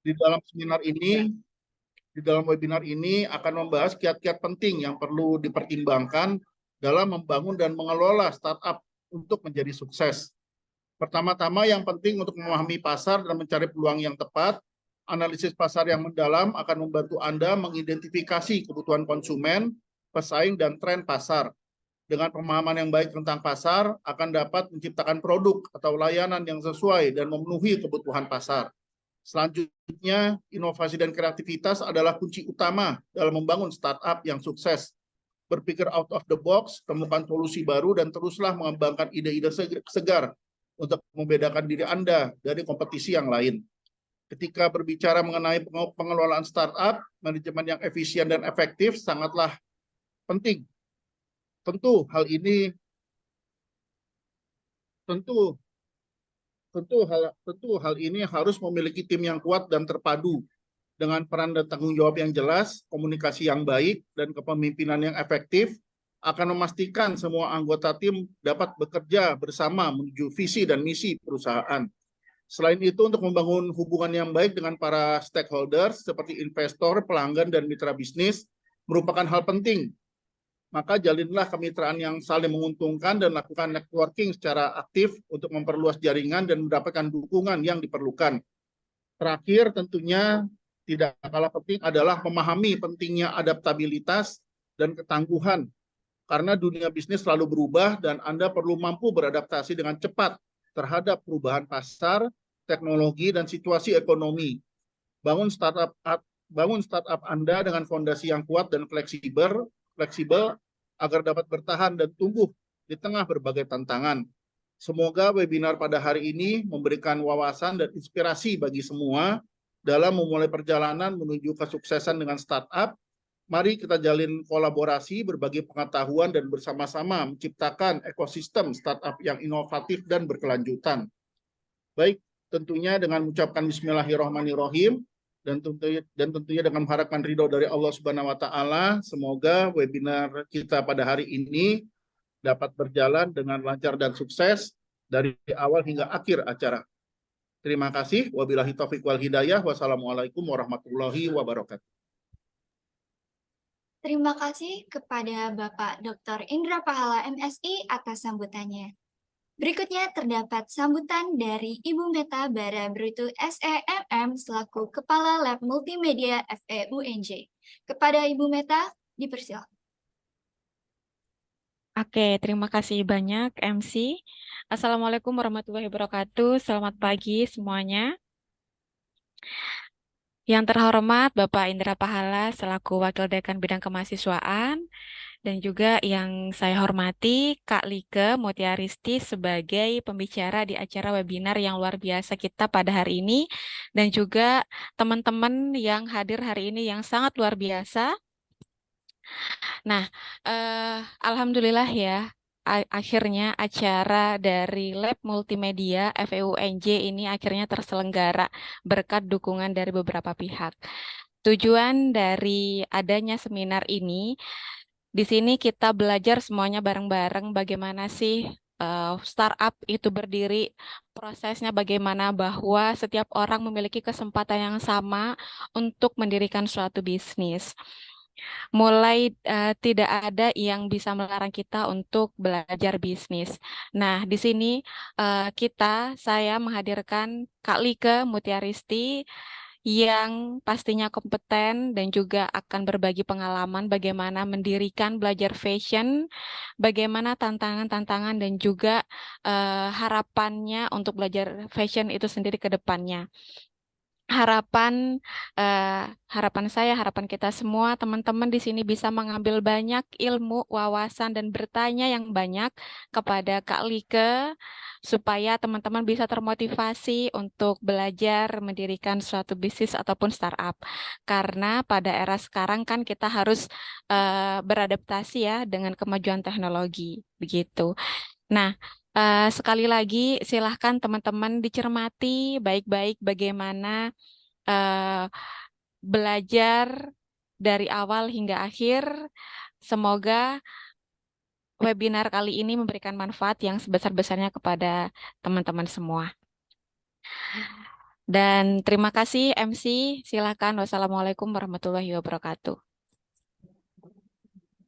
Di dalam seminar ini, di dalam webinar ini akan membahas kiat-kiat penting yang perlu dipertimbangkan dalam membangun dan mengelola startup untuk menjadi sukses. Pertama-tama yang penting untuk memahami pasar dan mencari peluang yang tepat. Analisis pasar yang mendalam akan membantu Anda mengidentifikasi kebutuhan konsumen, pesaing, dan tren pasar. Dengan pemahaman yang baik tentang pasar, akan dapat menciptakan produk atau layanan yang sesuai dan memenuhi kebutuhan pasar. Selanjutnya, inovasi dan kreativitas adalah kunci utama dalam membangun startup yang sukses. Berpikir out of the box, temukan solusi baru, dan teruslah mengembangkan ide-ide segar untuk membedakan diri Anda dari kompetisi yang lain. Ketika berbicara mengenai pengelolaan startup, manajemen yang efisien dan efektif sangatlah penting. Tentu hal ini harus memiliki tim yang kuat dan terpadu dengan peran dan tanggung jawab yang jelas, komunikasi yang baik, dan kepemimpinan yang efektif akan memastikan semua anggota tim dapat bekerja bersama menuju visi dan misi perusahaan. Selain itu, untuk membangun hubungan yang baik dengan para stakeholders seperti investor, pelanggan, dan mitra bisnis merupakan hal penting. Maka jalinlah kemitraan yang saling menguntungkan dan lakukan networking secara aktif untuk memperluas jaringan dan mendapatkan dukungan yang diperlukan. Terakhir, tentunya tidak kalah penting adalah memahami pentingnya adaptabilitas dan ketangguhan, karena dunia bisnis selalu berubah dan Anda perlu mampu beradaptasi dengan cepat terhadap perubahan pasar, teknologi, dan situasi ekonomi. Bangun startup Anda dengan fondasi yang kuat dan fleksibel agar dapat bertahan dan tumbuh di tengah berbagai tantangan. Semoga webinar pada hari ini memberikan wawasan dan inspirasi bagi semua dalam memulai perjalanan menuju kesuksesan dengan startup. Mari kita jalin kolaborasi, berbagi pengetahuan, dan bersama-sama menciptakan ekosistem startup yang inovatif dan berkelanjutan. Baik, tentunya dengan mengucapkan Bismillahirrahmanirrahim, dan tentunya dengan mengharapkan ridho dari Allah Subhanahu wa Ta'ala, semoga webinar kita pada hari ini dapat berjalan dengan lancar dan sukses dari awal hingga akhir acara. Terima kasih. Wabillahi taufiq wal hidayah. Wassalamualaikum warahmatullahi wabarakatuh. Terima kasih kepada Bapak Dr. Indra Pahala MSI atas sambutannya. Berikutnya terdapat sambutan dari Ibu Meta Bara Brutu SEMM selaku Kepala Lab Multimedia FEUNJ. Kepada Ibu Meta, dipersilakan. Oke, terima kasih banyak MC. Assalamualaikum warahmatullahi wabarakatuh. Selamat pagi semuanya. Yang terhormat Bapak Indra Pahala selaku Wakil Dekan Bidang Kemahasiswaan, dan juga yang saya hormati Kak Like Mutiaristi sebagai pembicara di acara webinar yang luar biasa kita pada hari ini, dan juga teman-teman yang hadir hari ini yang sangat luar biasa. Nah, alhamdulillah ya, akhirnya acara dari Lab Multimedia FEUNJ ini akhirnya terselenggara berkat dukungan dari beberapa pihak. Tujuan dari adanya seminar ini, di sini kita belajar semuanya bareng-bareng bagaimana sih startup itu berdiri, prosesnya bagaimana, bahwa setiap orang memiliki kesempatan yang sama untuk mendirikan suatu bisnis. Mulai tidak ada yang bisa melarang kita untuk belajar bisnis. Nah, di sini saya menghadirkan Kak Like Mutiaristi yang pastinya kompeten dan juga akan berbagi pengalaman bagaimana mendirikan belajar fashion, bagaimana tantangan-tantangan dan juga harapannya untuk belajar fashion itu sendiri ke depannya. Harapan saya, harapan kita semua teman-teman di sini bisa mengambil banyak ilmu, wawasan, dan bertanya yang banyak kepada Kak Like supaya teman-teman bisa termotivasi untuk belajar mendirikan suatu bisnis ataupun startup. Karena pada era sekarang kan kita harus beradaptasi ya dengan kemajuan teknologi, begitu. Nah, sekali lagi silahkan teman-teman dicermati baik-baik bagaimana belajar dari awal hingga akhir. Semoga webinar kali ini memberikan manfaat yang sebesar-besarnya kepada teman-teman semua. Dan terima kasih MC. Silakan. Wassalamualaikum warahmatullahi wabarakatuh.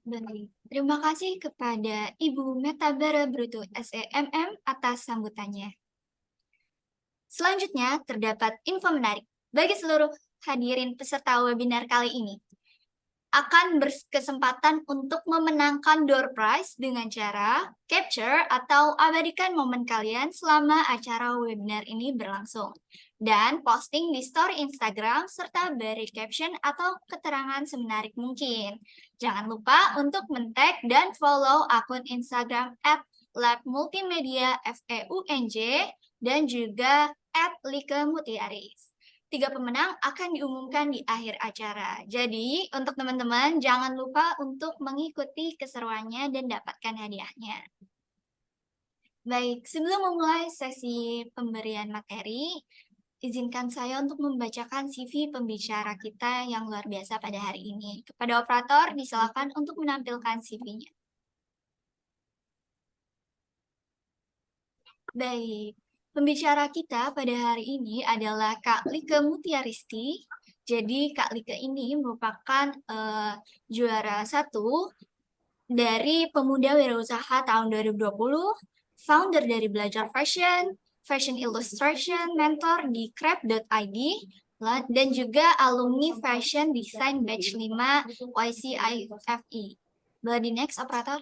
Baik, terima kasih kepada Ibu Meta Bara Brutu SEMM atas sambutannya. Selanjutnya, terdapat info menarik bagi seluruh hadirin peserta webinar kali ini. Akan berkesempatan untuk memenangkan door prize dengan cara capture atau abadikan momen kalian selama acara webinar ini berlangsung. Dan posting di story Instagram serta beri caption atau keterangan semenarik mungkin. Jangan lupa untuk men-tag dan follow akun Instagram @labmultimedia_FEUNJ dan juga @likemutiaris. 3 pemenang akan diumumkan di akhir acara. Jadi, untuk teman-teman, jangan lupa untuk mengikuti keseruannya dan dapatkan hadiahnya. Baik, sebelum memulai sesi pemberian materi, izinkan saya untuk membacakan CV pembicara kita yang luar biasa pada hari ini. Kepada operator, disilakan untuk menampilkan CV-nya. Baik, pembicara kita pada hari ini adalah Kak Like Mutiaristi. Jadi Kak Like ini merupakan juara 1 dari Pemuda Wirausaha tahun 2020, founder dari Belajar Fashion, Fashion Illustration, mentor di crep.id, dan juga alumni Fashion Design Batch 5 YCIFE. Boleh di next, operator?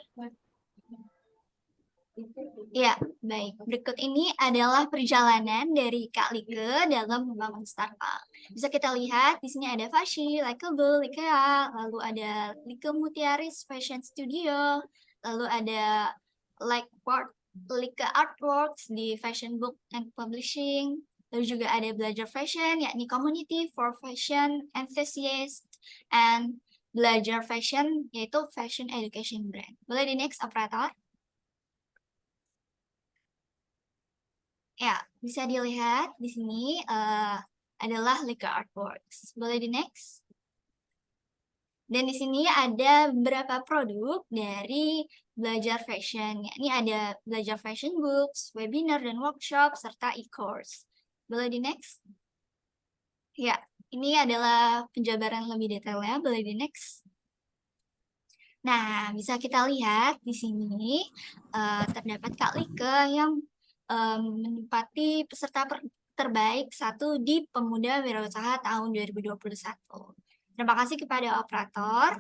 Ya, baik. Berikut ini adalah perjalanan dari Kak Like dalam membangun startup. Bisa kita lihat, di sini ada Fashi, Likeable, Likea, lalu ada Like Mutiaris Fashion Studio, lalu ada Like Artworks di Fashion Book and Publishing, lalu juga ada Belajar Fashion, yakni Community for Fashion Enthusiasts, and Belajar Fashion, yaitu Fashion Education Brand. Boleh di next, operator? Ya, bisa dilihat di sini adalah Like Artworks. Boleh di next? Dan di sini ada beberapa produk dari Belajar Fashion. Ini ada Belajar Fashion Books, webinar dan workshop, serta e-course. Boleh di next? Ya, ini adalah penjabaran lebih detailnya. Boleh di next? Nah, bisa kita lihat di sini terdapat Kak Like yang menempati peserta terbaik 1 di Pemuda Wirausaha tahun 2021. Terima kasih kepada operator.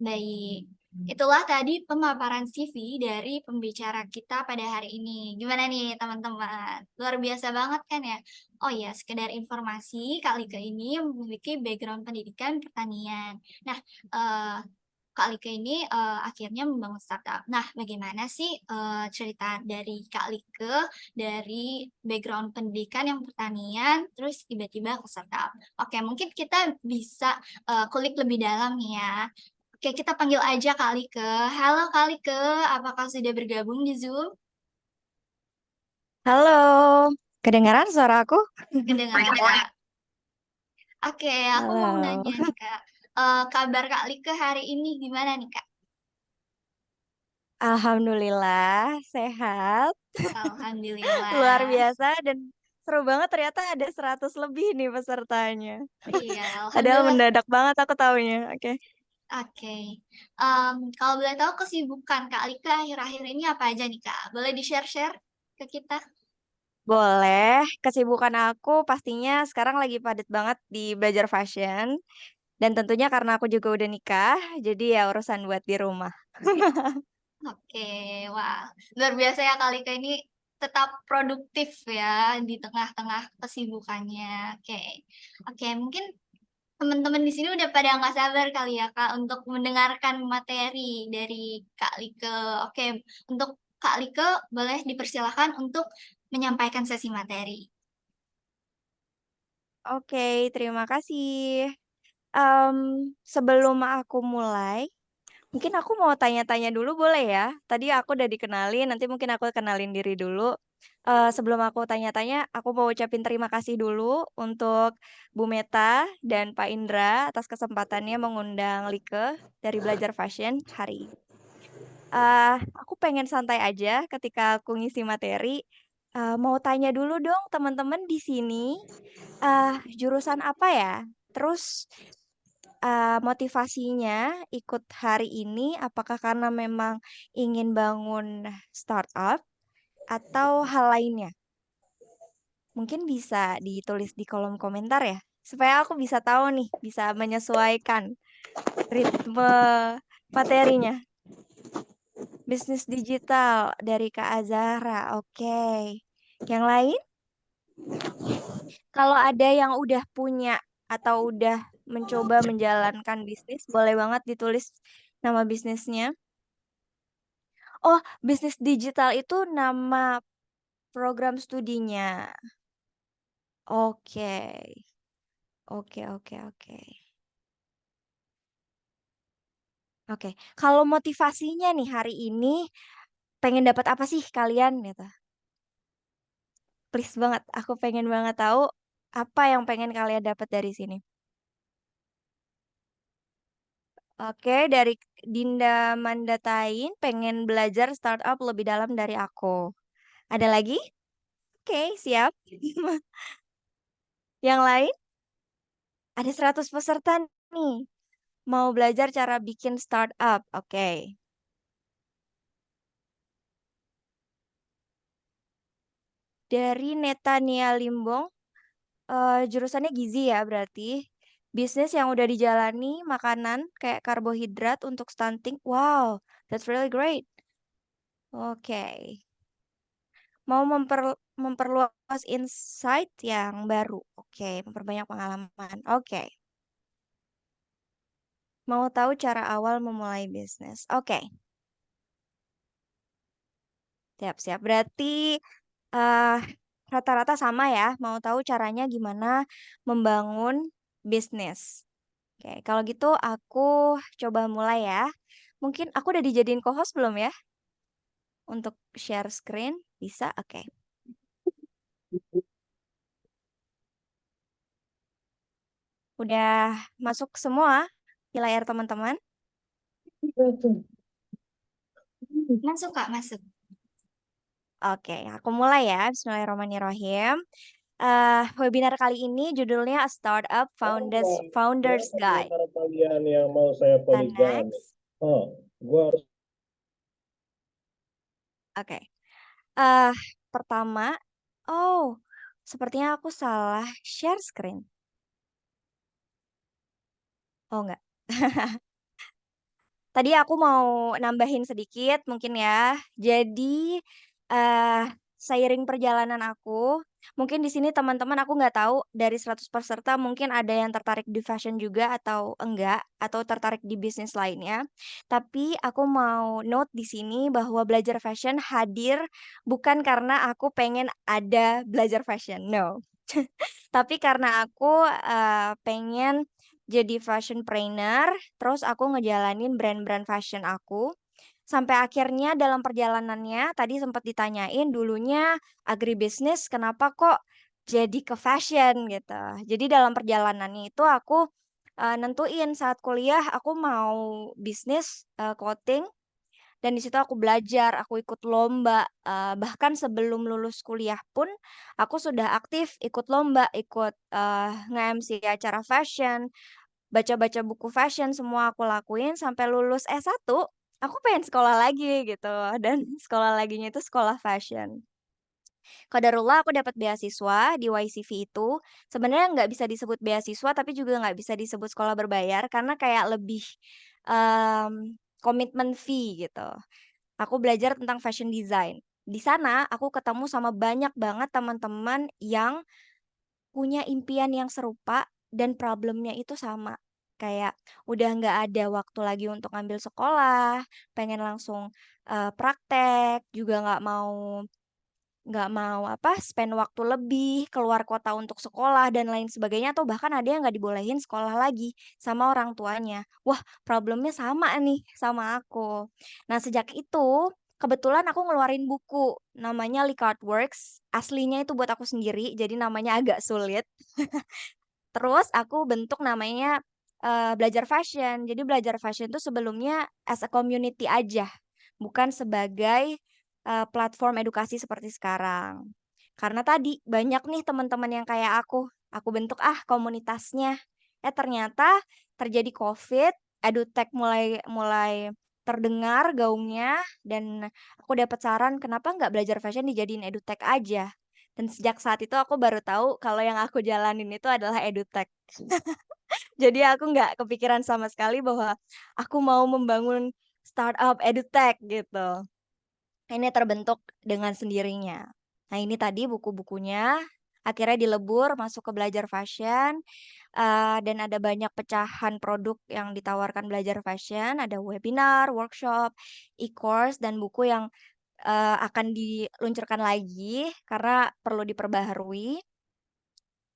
Baik, itulah tadi pemaparan CV dari pembicara kita pada hari ini. Gimana nih teman-teman? Luar biasa banget kan ya? Oh ya, sekedar informasi, Kak Like ini memiliki background pendidikan pertanian. Nah, Kak Like ini akhirnya membangun startup. Nah, bagaimana sih cerita dari Kak Like dari background pendidikan yang pertanian, terus tiba-tiba ke startup? Oke, mungkin kita bisa kulik lebih dalam nih ya. Oke, kita panggil aja Kak Like. Halo Kak Like, apakah sudah bergabung di Zoom? Halo, kedengaran suara aku? Kedengaran Kak. Oke, aku mau Halo. nanya nih Kak. Kabar Kak Like hari ini gimana nih Kak? Alhamdulillah sehat, Alhamdulillah. luar biasa dan seru banget ternyata ada 100 lebih nih pesertanya. Iya, Padahal alhamdulillah. mendadak banget aku taunya. Oke. Oke. Kalau boleh tahu kesibukan Kak Like akhir-akhir ini apa aja nih Kak? Boleh di-share-share ke kita? Boleh, kesibukan aku pastinya sekarang lagi padat banget di belajar fashion dan tentunya karena aku juga udah nikah, jadi ya urusan buat di rumah. Oke, wah, luar biasa ya Kak Like ini tetap produktif ya di tengah-tengah kesibukannya. Oke, mungkin teman-teman di sini udah pada nggak sabar kali ya Kak untuk mendengarkan materi dari Kak Like. Oke, untuk Kak Like boleh dipersilakan untuk menyampaikan sesi materi. Oke, terima kasih. Sebelum aku mulai, mungkin aku mau tanya-tanya dulu boleh ya? Tadi aku udah dikenalin, nanti mungkin aku kenalin diri dulu. Sebelum aku tanya-tanya, aku mau ucapin terima kasih dulu untuk Bu Meta dan Pak Indra atas kesempatannya mengundang Like dari Belajar Fashion hari ini. Aku pengen santai aja ketika aku ngisi materi. Mau tanya dulu dong teman-teman di sini, jurusan apa ya? Terus motivasinya ikut hari ini apakah karena memang ingin bangun startup atau hal lainnya? Mungkin bisa ditulis di kolom komentar ya, supaya aku bisa tahu nih, bisa menyesuaikan ritme materinya. Bisnis digital dari Kak Azahra, oke. Yang lain? Kalau ada yang udah punya atau udah mencoba menjalankan bisnis, boleh banget ditulis nama bisnisnya. Oh, bisnis digital itu nama program studinya. Oke, oke, oke, oke. Oke, kalau motivasinya nih hari ini pengen dapat apa sih kalian gitu? Please banget, aku pengen banget tahu apa yang pengen kalian dapat dari sini. Oke, dari Dinda Mandatain pengen belajar startup lebih dalam dari aku. Ada lagi? Oke, siap. Yang lain? Ada 100 peserta nih. Mau belajar cara bikin startup. Oke. Dari Netania Limbong, jurusannya gizi ya berarti. Bisnis yang udah dijalani, makanan kayak karbohidrat untuk stunting. Wow, that's really great. Oke. Mau memperluas insight yang baru. Oke, memperbanyak pengalaman. Oke. Mau tahu cara awal memulai bisnis. Oke. Siap-siap. Berarti eh rata-rata sama ya. Mau tahu caranya gimana membangun bisnis. Oke, kalau gitu aku coba mulai ya. Mungkin aku udah dijadiin co-host belum ya? Untuk share screen, bisa? Oke. Udah masuk semua di layar teman-teman? Masuk Kak, masuk. Oke, aku mulai ya. Bismillahirrahmanirrahim. Webinar kali ini judulnya A Startup Founders Berapa di Guide. antara kalian yang mau saya Kita poligami? next. Oh, gua harus Oke. Eh, Pertama, oh, sepertinya aku salah share screen. Oh enggak. Tadi aku mau nambahin sedikit mungkin ya. Jadi eh seiring perjalanan aku, mungkin di sini teman-teman aku nggak tahu dari 100 peserta mungkin ada yang tertarik di fashion juga atau enggak atau tertarik di bisnis lainnya. Tapi aku mau note di sini bahwa belajar fashion hadir bukan karena aku pengen ada belajar fashion. No. Tapi karena aku pengen jadi fashion trainer, terus aku ngejalanin brand-brand fashion aku. Sampai akhirnya dalam perjalanannya, tadi sempat ditanyain dulunya agribisnis, kenapa kok jadi ke fashion gitu. Jadi dalam perjalanannya itu aku nentuin saat kuliah aku mau bisnis clothing dan di situ aku belajar, aku ikut lomba, bahkan sebelum lulus kuliah pun aku sudah aktif ikut lomba, ikut nge-MC acara fashion, baca-baca buku fashion, semua aku lakuin sampai lulus S1, aku pengen sekolah lagi gitu dan sekolah laginya itu sekolah fashion. Qadarullah aku dapat beasiswa di YCV itu. Sebenarnya nggak bisa disebut beasiswa tapi juga nggak bisa disebut sekolah berbayar karena kayak lebih komitmen fee gitu. Aku belajar tentang fashion design. Di sana aku ketemu sama banyak banget teman-teman yang punya impian yang serupa dan problemnya itu sama. Kayak udah nggak ada waktu lagi untuk ngambil sekolah, pengen langsung praktek, juga nggak mau apa spend waktu lebih keluar kota untuk sekolah dan lain sebagainya atau bahkan ada yang nggak dibolehin sekolah lagi sama orang tuanya. Wah, problemnya sama nih sama aku. Nah, sejak itu kebetulan aku ngeluarin buku namanya Likart Works. Aslinya itu buat aku sendiri, jadi namanya agak sulit. Terus aku bentuk namanya belajar fashion. Jadi belajar fashion itu sebelumnya as a community aja, bukan sebagai platform edukasi seperti sekarang. Karena tadi banyak nih teman-teman yang kayak aku bentuk komunitasnya. Ternyata terjadi COVID, edutech mulai terdengar gaungnya, dan aku dapat saran kenapa nggak belajar fashion dijadiin edutech aja. Dan sejak saat itu aku baru tahu kalau yang aku jalanin itu adalah edutech. Jadi aku nggak kepikiran sama sekali bahwa aku mau membangun startup edutech gitu. Ini terbentuk dengan sendirinya. Nah, ini tadi buku-bukunya akhirnya dilebur masuk ke belajar fashion, dan ada banyak pecahan produk yang ditawarkan belajar fashion, ada webinar, workshop, e-course, dan buku yang akan diluncurkan lagi karena perlu diperbaharui.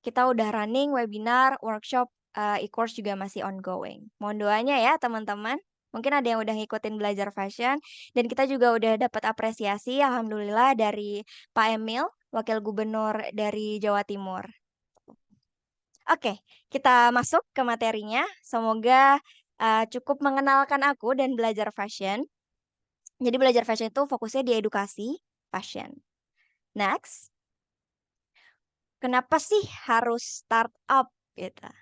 Kita udah running webinar, workshop, e-course juga masih ongoing. Mohon doanya ya teman-teman. Mungkin ada yang udah ngikutin belajar fashion, dan kita juga udah dapat apresiasi alhamdulillah dari Pak Emil, Wakil Gubernur dari Jawa Timur. Oke, kita masuk ke materinya. Semoga cukup mengenalkan aku dan belajar fashion. Jadi belajar fashion itu fokusnya di edukasi fashion. Next. Kenapa sih harus startup gitu?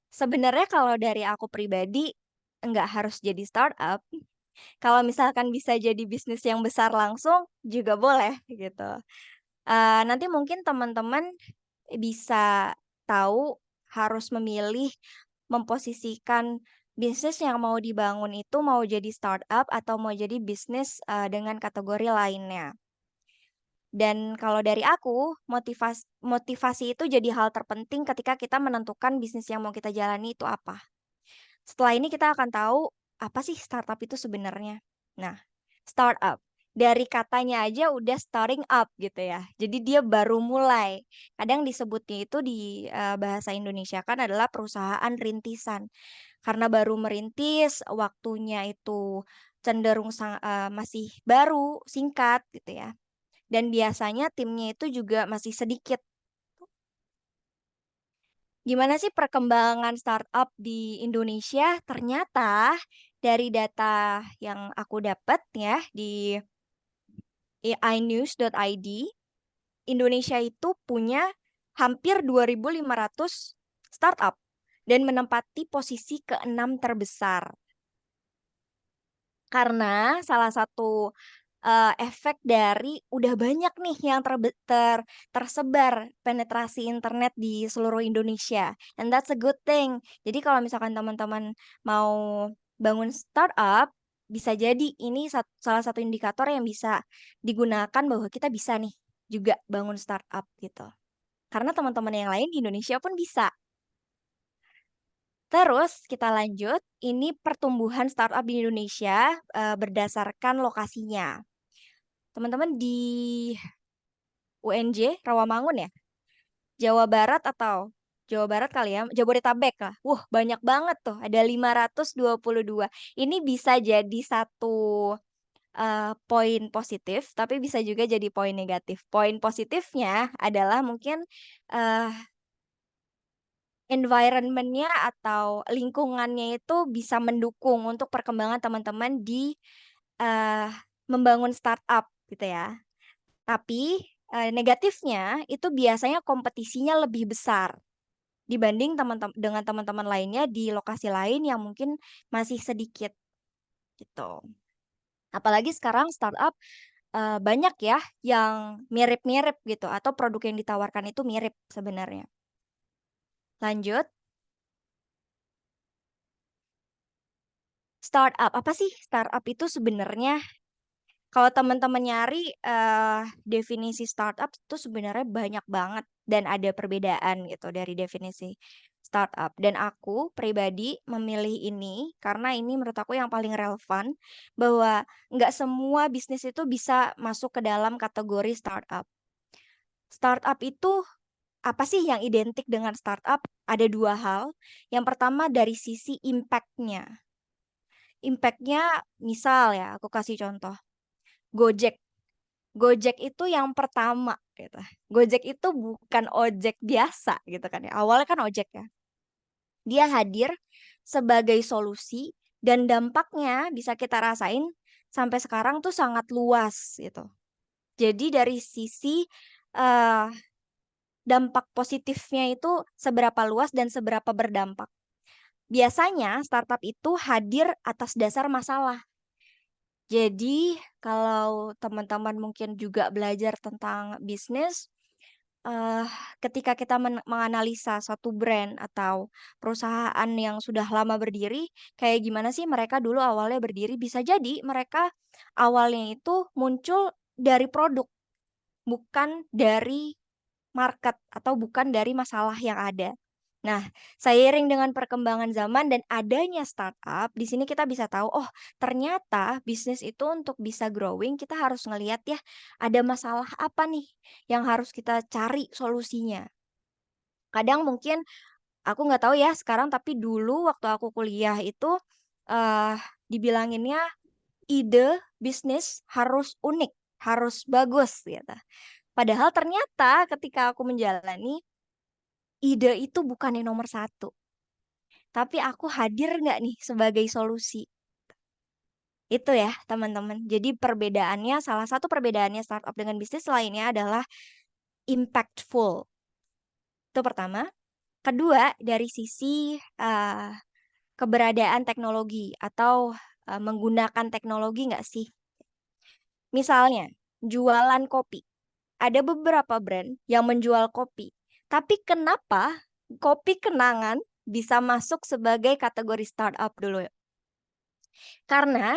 Sebenarnya kalau dari aku pribadi nggak harus jadi startup. Kalau misalkan bisa jadi bisnis yang besar langsung juga boleh gitu. Nanti mungkin teman-teman bisa tahu harus memilih memposisikan bisnis yang mau dibangun itu mau jadi startup atau mau jadi bisnis dengan kategori lainnya. Dan kalau dari aku, motivasi itu jadi hal terpenting ketika kita menentukan bisnis yang mau kita jalani itu apa. Setelah ini kita akan tahu apa sih startup itu sebenarnya. Nah, startup dari katanya aja udah starting up gitu ya. Jadi dia baru mulai. Kadang disebutnya itu di bahasa Indonesia kan adalah perusahaan rintisan. Karena baru merintis, waktunya itu cenderung masih baru, singkat gitu ya. Dan biasanya timnya itu juga masih sedikit. Gimana sih perkembangan startup di Indonesia? Ternyata dari data yang aku dapat ya di ainews.id, Indonesia itu punya hampir 2.500 startup dan menempati posisi ke-6 terbesar. Karena salah satu efek dari udah banyak nih yang tersebar penetrasi internet di seluruh Indonesia, and that's a good thing. Jadi kalau misalkan teman-teman mau bangun startup, bisa jadi ini salah satu indikator yang bisa digunakan bahwa kita bisa nih juga bangun startup gitu. Karena teman-teman yang lain di Indonesia pun bisa. Terus kita lanjut, ini pertumbuhan startup di Indonesia berdasarkan lokasinya. Teman-teman di UNJ Rawamangun ya, Jawa Barat atau Jawa Barat kali ya, Jabodetabek lah. Banyak banget tuh, ada 522. Ini bisa jadi satu poin positif, tapi bisa juga jadi poin negatif. Poin positifnya adalah mungkin environment-nya atau lingkungannya itu bisa mendukung untuk perkembangan teman-teman di membangun startup gitu ya. Tapi negatifnya itu biasanya kompetisinya lebih besar dibanding dengan teman-teman lainnya di lokasi lain yang mungkin masih sedikit gitu. Apalagi sekarang startup banyak ya yang mirip-mirip gitu atau produk yang ditawarkan itu mirip sebenarnya. Lanjut. Startup, apa sih startup itu sebenarnya? Kalau teman-teman nyari definisi startup itu sebenarnya banyak banget dan ada perbedaan gitu dari definisi startup. Dan aku pribadi memilih ini karena ini menurut aku yang paling relevan bahwa nggak semua bisnis itu bisa masuk ke dalam kategori startup. Startup itu apa sih yang identik dengan startup? Ada dua hal. Yang pertama dari sisi impact-nya. Impact-nya misal ya, aku kasih contoh. Gojek. Gojek itu yang pertama gitu. Gojek itu bukan ojek biasa gitu kan ya. Awalnya kan ojek ya. Dia hadir sebagai solusi dan dampaknya bisa kita rasain sampai sekarang tuh sangat luas gitu. Jadi dari sisi eh, dampak positifnya itu seberapa luas dan seberapa berdampak. Biasanya startup itu hadir atas dasar masalah. Jadi kalau teman-teman mungkin juga belajar tentang bisnis, eh, ketika kita menganalisa suatu brand atau perusahaan yang sudah lama berdiri, kayak gimana sih mereka dulu awalnya berdiri? Bisa jadi mereka awalnya itu muncul dari produk, bukan dari market atau bukan dari masalah yang ada. Nah, seiring dengan perkembangan zaman dan adanya startup, di sini kita bisa tahu, oh ternyata bisnis itu untuk bisa growing, kita harus ngelihat ya, ada masalah apa nih yang harus kita cari solusinya. Kadang mungkin, aku nggak tahu ya sekarang, tapi dulu waktu aku kuliah itu, eh dibilanginnya ide bisnis harus unik, harus bagus gitu. Padahal ternyata ketika aku menjalani, ide itu bukan yang nomor satu. Tapi aku hadir nggak nih sebagai solusi? Itu ya teman-teman. Jadi perbedaannya, salah satu perbedaannya startup dengan bisnis lainnya adalah impactful. Itu pertama. Kedua, dari sisi keberadaan teknologi atau menggunakan teknologi nggak sih? Misalnya, jualan kopi. Ada beberapa brand yang menjual kopi. Tapi kenapa kopi kenangan bisa masuk sebagai kategori startup dulu? Karena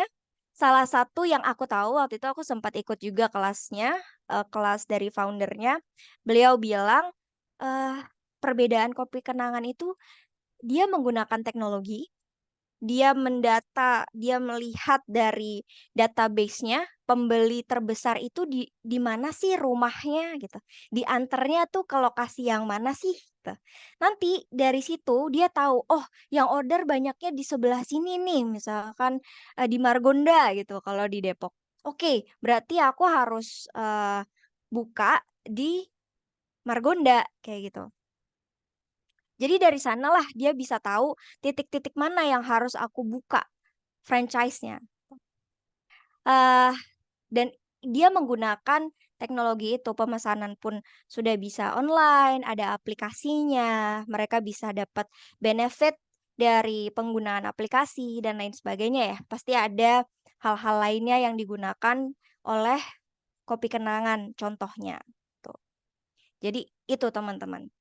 salah satu yang aku tahu waktu itu aku sempat ikut juga kelasnya, kelas dari foundernya. Beliau bilang eh, perbedaan kopi kenangan itu dia menggunakan teknologi, dia mendata, dia melihat dari database-nya pembeli terbesar itu di mana sih rumahnya gitu. Diantarnya tuh ke lokasi yang mana sih gitu. Nanti dari situ dia tahu, oh yang order banyaknya di sebelah sini nih, misalkan di Margonda gitu kalau di Depok. Oke, berarti aku harus buka di Margonda kayak gitu. Jadi dari sanalah dia bisa tahu titik-titik mana yang harus aku buka franchise-nya. eh dan dia menggunakan teknologi itu, pemesanan pun sudah bisa online, ada aplikasinya, mereka bisa dapat benefit dari penggunaan aplikasi dan lain sebagainya ya. Pasti ada hal-hal lainnya yang digunakan oleh kopi kenangan contohnya. Tuh. Jadi itu teman-teman.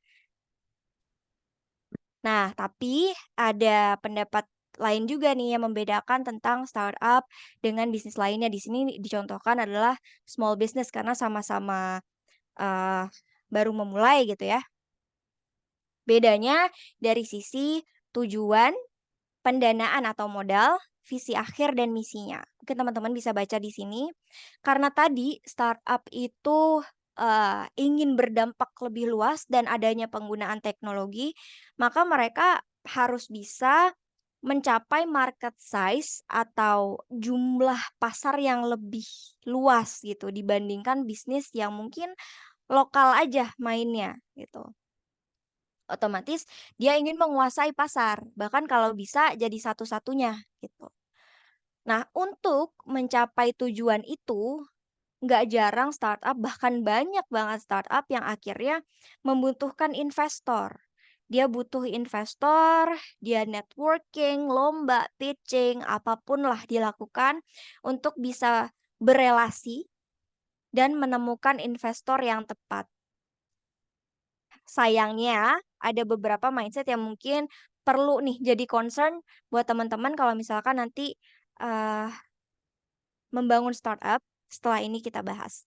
Nah, tapi ada pendapat lain juga nih yang membedakan tentang startup dengan bisnis lainnya. Di sini dicontohkan adalah small business karena sama-sama eh, baru memulai gitu ya. Bedanya dari sisi tujuan, pendanaan atau modal, visi akhir dan misinya. Mungkin teman-teman bisa baca di sini. Karena tadi startup itu ingin berdampak lebih luas dan adanya penggunaan teknologi, maka mereka harus bisa mencapai market size atau jumlah pasar yang lebih luas gitu dibandingkan bisnis yang mungkin lokal aja mainnya gitu. Otomatis dia ingin menguasai pasar, bahkan kalau bisa jadi satu-satunya gitu. Nah, untuk mencapai tujuan itu, nggak jarang startup, bahkan banyak banget startup yang akhirnya membutuhkan investor. Dia butuh investor, dia networking, lomba, pitching, apapun lah dilakukan untuk bisa berelasi dan menemukan investor yang tepat. Sayangnya, ada beberapa mindset yang mungkin perlu nih jadi concern buat teman-teman kalau misalkan nanti eh, membangun startup. Setelah ini kita bahas.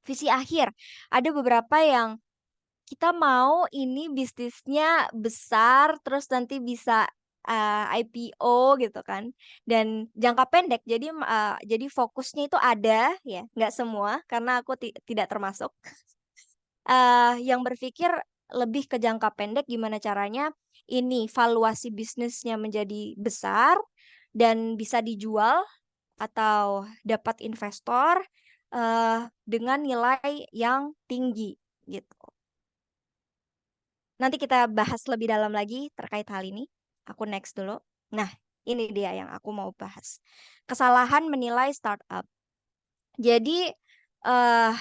Visi akhir, ada beberapa yang kita mau ini bisnisnya besar, terus nanti bisa IPO gitu kan. Dan jangka pendek, jadi fokusnya itu ada ya, nggak semua karena aku tidak termasuk. Yang berpikir lebih ke jangka pendek gimana caranya ini valuasi bisnisnya menjadi besar dan bisa dijual atau dapat investor dengan nilai yang tinggi gitu. Nanti kita bahas lebih dalam lagi terkait hal ini. Aku next dulu. Nah, ini dia yang aku mau bahas. Kesalahan menilai startup. Jadi eh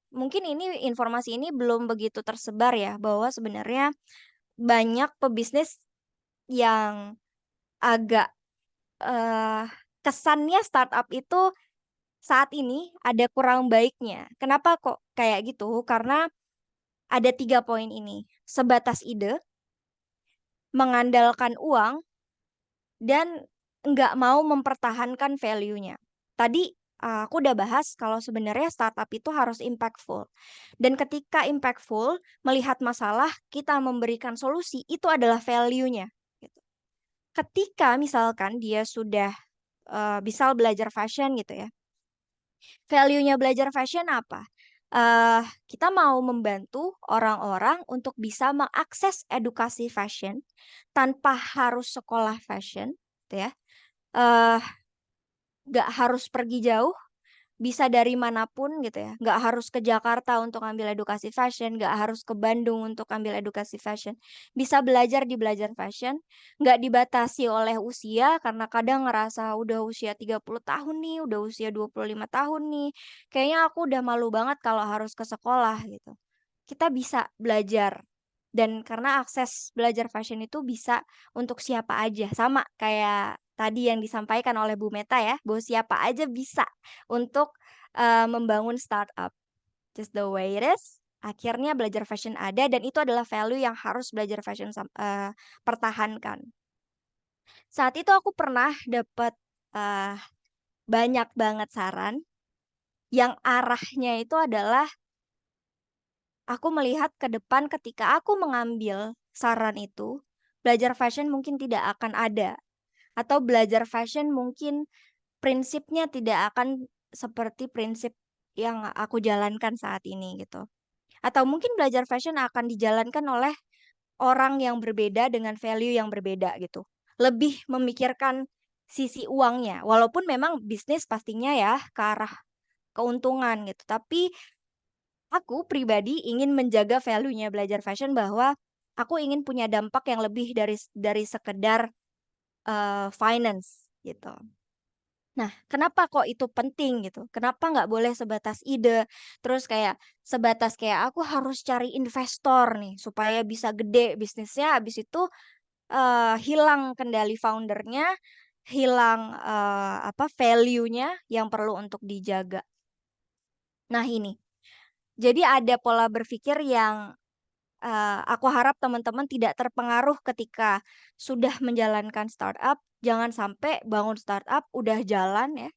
mungkin ini informasi ini belum begitu tersebar ya, bahwa sebenarnya banyak pebisnis yang agak kesannya startup itu saat ini ada kurang baiknya. Kenapa kok kayak gitu? Karena ada 3 poin ini. Sebatas ide, mengandalkan uang, dan nggak mau mempertahankan value-nya. Tadi aku udah bahas kalau sebenarnya startup itu harus impactful. Dan ketika impactful, melihat masalah, kita memberikan solusi, itu adalah value-nya. Gitu. Ketika misalkan dia sudah misal belajar fashion gitu ya. Value-nya belajar fashion apa? Kita mau membantu orang-orang untuk bisa mengakses edukasi fashion tanpa harus sekolah fashion, gitu ya. Nggak harus pergi jauh, bisa dari manapun gitu ya. Nggak harus ke Jakarta untuk ambil edukasi fashion, nggak harus ke Bandung untuk ambil edukasi fashion. Bisa belajar di Belajar Fashion, nggak dibatasi oleh usia, karena kadang ngerasa udah usia 30 tahun nih, udah usia 25 tahun nih. Kayaknya aku udah malu banget kalau harus ke sekolah gitu. Kita bisa belajar. Dan karena akses belajar fashion itu bisa untuk siapa aja. Sama kayak tadi yang disampaikan oleh Bu Meta ya, bahwa siapa aja bisa untuk membangun startup. Just the way it is. Akhirnya belajar fashion ada, dan itu adalah value yang harus belajar fashion pertahankan. Saat itu aku pernah dapat banyak banget saran yang arahnya itu adalah aku melihat ke depan ketika aku mengambil saran itu, belajar fashion mungkin tidak akan ada. Atau belajar fashion mungkin prinsipnya tidak akan seperti prinsip yang aku jalankan saat ini gitu. Atau mungkin belajar fashion akan dijalankan oleh orang yang berbeda dengan value yang berbeda gitu. Lebih memikirkan sisi uangnya. Walaupun memang bisnis pastinya ya ke arah keuntungan gitu. Tapi aku pribadi ingin menjaga value-nya belajar fashion, bahwa aku ingin punya dampak yang lebih dari sekedar finance gitu. Nah, kenapa kok itu penting gitu? Kenapa nggak boleh sebatas ide, terus kayak sebatas kayak aku harus cari investor nih supaya bisa gede bisnisnya, habis itu hilang kendali foundernya, hilang value-nya yang perlu untuk dijaga. Nah ini, jadi ada pola berpikir yang aku harap teman-teman tidak terpengaruh ketika sudah menjalankan startup. Jangan sampai bangun startup udah jalan ya,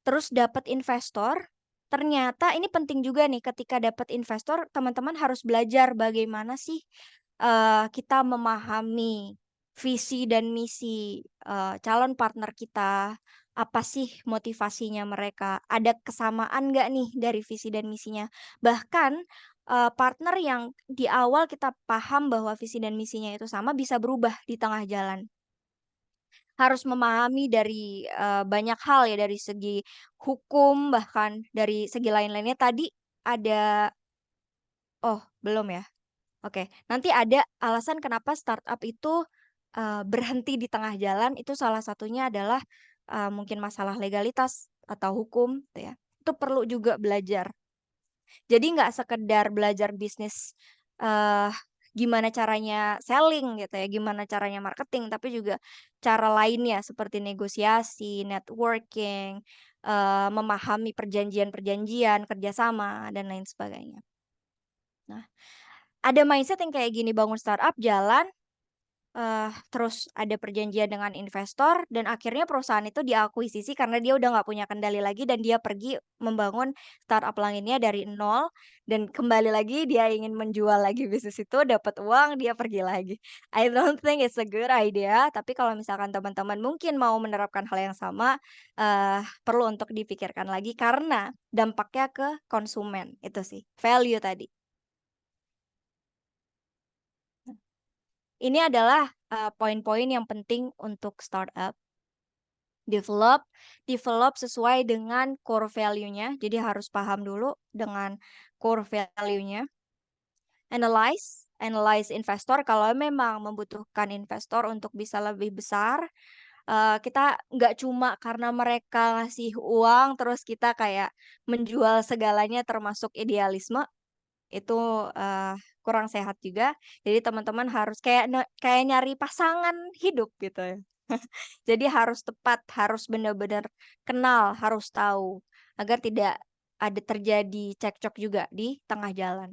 terus dapat investor. Ternyata ini penting juga nih, ketika dapat investor, teman-teman harus belajar bagaimana sih kita memahami visi dan misi calon partner kita. Apa sih motivasinya mereka? Ada kesamaan nggak nih dari visi dan misinya? Bahkan partner yang di awal kita paham bahwa visi dan misinya itu sama, bisa berubah di tengah jalan. Harus memahami dari banyak hal ya, dari segi hukum, bahkan dari segi lain-lainnya. Tadi ada, oh belum ya? Oke, nanti ada alasan kenapa startup itu berhenti di tengah jalan. Itu salah satunya adalah mungkin masalah legalitas atau hukum, gitu ya. Itu perlu juga belajar. Jadi nggak sekedar belajar bisnis gimana caranya selling gitu ya, gimana caranya marketing, tapi juga cara lainnya seperti negosiasi, networking, memahami perjanjian-perjanjian, kerjasama, dan lain sebagainya. Nah, ada mindset yang kayak gini, bangun startup, jalan, terus ada perjanjian dengan investor, dan akhirnya perusahaan itu diakuisisi karena dia udah nggak punya kendali lagi, dan dia pergi membangun startup lainnya dari nol, dan kembali lagi dia ingin menjual lagi bisnis itu, dapat uang, dia pergi lagi. I don't think it's a good idea, tapi kalau misalkan teman-teman mungkin mau menerapkan hal yang sama, perlu untuk dipikirkan lagi karena dampaknya ke konsumen, itu sih, value tadi. Ini adalah poin-poin yang penting untuk startup. Develop sesuai dengan core value-nya. Jadi harus paham dulu dengan core value-nya. Analyze investor kalau memang membutuhkan investor untuk bisa lebih besar. Kita nggak cuma karena mereka ngasih uang terus kita kayak menjual segalanya termasuk idealisme, itu kurang sehat juga. Jadi teman-teman harus kayak nyari pasangan hidup gitu ya. Jadi harus tepat, harus benar-benar kenal, harus tahu agar tidak ada terjadi cekcok juga di tengah jalan.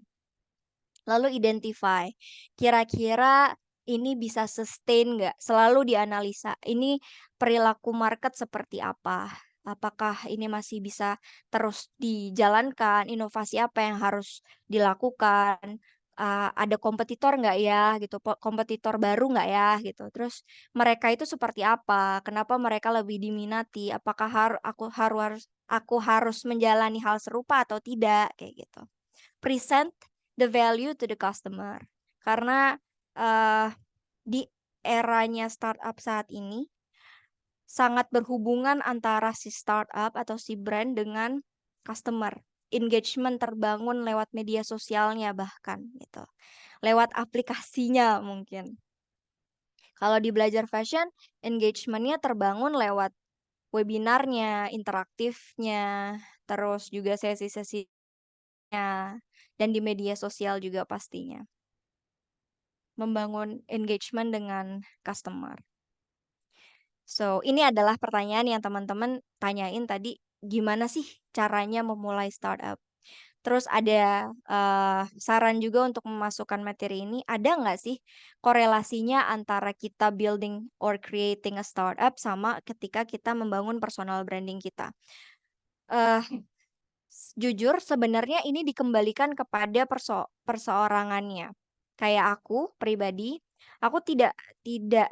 Lalu identify, kira-kira ini bisa sustain nggak? Selalu dianalisa, ini perilaku market seperti apa? Apakah ini masih bisa terus dijalankan? Inovasi apa yang harus dilakukan? Ada kompetitor nggak ya gitu, kompetitor baru nggak ya gitu. Terus mereka itu seperti apa? Kenapa mereka lebih diminati? Apakah aku harus menjalani hal serupa atau tidak kayak gitu. Present the value to the customer. Karena di eranya startup saat ini sangat berhubungan antara si startup atau si brand dengan customer. Engagement terbangun lewat media sosialnya bahkan gitu. Lewat aplikasinya mungkin. Kalau di Belajar Fashion, engagementnya terbangun lewat webinarnya, interaktifnya, terus juga sesi-sesinya, dan di media sosial juga pastinya. Membangun engagement dengan customer. So, ini adalah pertanyaan yang teman-teman tanyain tadi, gimana sih caranya memulai startup? Terus ada saran juga untuk memasukkan materi ini, ada nggak sih korelasinya antara kita building or creating a startup sama ketika kita membangun personal branding kita? Eh, Jujur, sebenarnya ini dikembalikan kepada perseorangannya. Kayak aku pribadi, aku tidak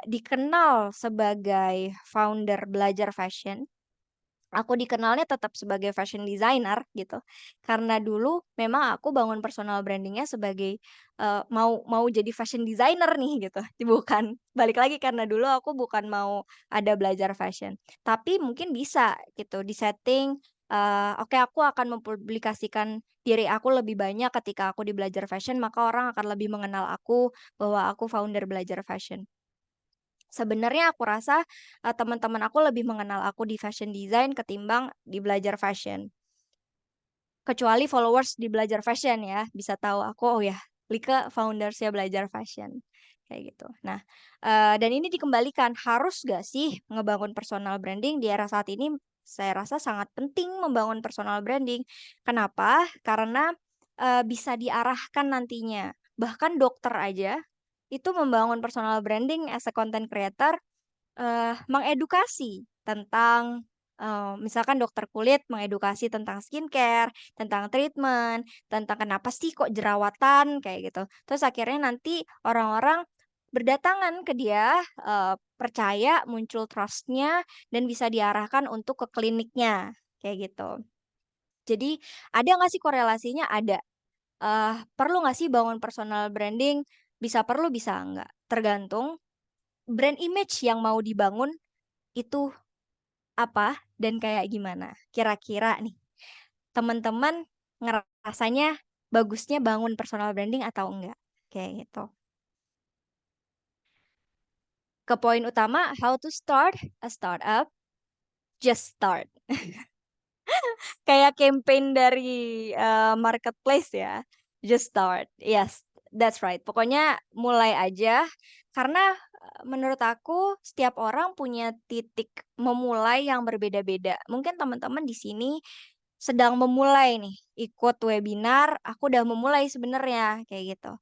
dikenal sebagai founder Belajar Fashion. Aku dikenalnya tetap sebagai fashion designer gitu. Karena dulu memang aku bangun personal brandingnya sebagai mau jadi fashion designer nih gitu. Bukan balik lagi karena dulu aku bukan mau ada belajar fashion. Tapi mungkin bisa gitu di setting oke aku akan mempublikasikan diri aku lebih banyak ketika aku di belajar fashion, maka orang akan lebih mengenal aku bahwa aku founder belajar fashion. Sebenarnya aku rasa teman-teman aku lebih mengenal aku di fashion design ketimbang di belajar fashion. Kecuali followers di belajar fashion ya, bisa tahu aku, oh ya, Lika foundersnya belajar fashion. Kayak gitu. Nah, dan ini dikembalikan, harus gak sih ngebangun personal branding di era saat ini? Saya rasa sangat penting membangun personal branding. Kenapa? Karena bisa diarahkan nantinya. Bahkan dokter aja itu membangun personal branding as a content creator, mengedukasi tentang misalkan dokter kulit mengedukasi tentang skincare, tentang treatment, tentang kenapa sih kok jerawatan kayak gitu. Terus akhirnya nanti orang-orang berdatangan ke dia, percaya, muncul trust-nya dan bisa diarahkan untuk ke kliniknya, kayak gitu. Jadi ada nggak sih korelasinya? Ada. Perlu nggak sih bangun personal branding? Bisa perlu, bisa enggak. Tergantung brand image yang mau dibangun itu apa dan kayak gimana. Kira-kira nih, teman-teman ngerasanya bagusnya bangun personal branding atau enggak? Kayak gitu. Ke poin utama, how to start a startup, just start. Kayak campaign dari marketplace ya. Just start. Yes, that's right. Pokoknya mulai aja karena menurut aku setiap orang punya titik memulai yang berbeda-beda. Mungkin teman-teman di sini sedang memulai nih, ikut webinar, aku udah memulai sebenarnya kayak gitu.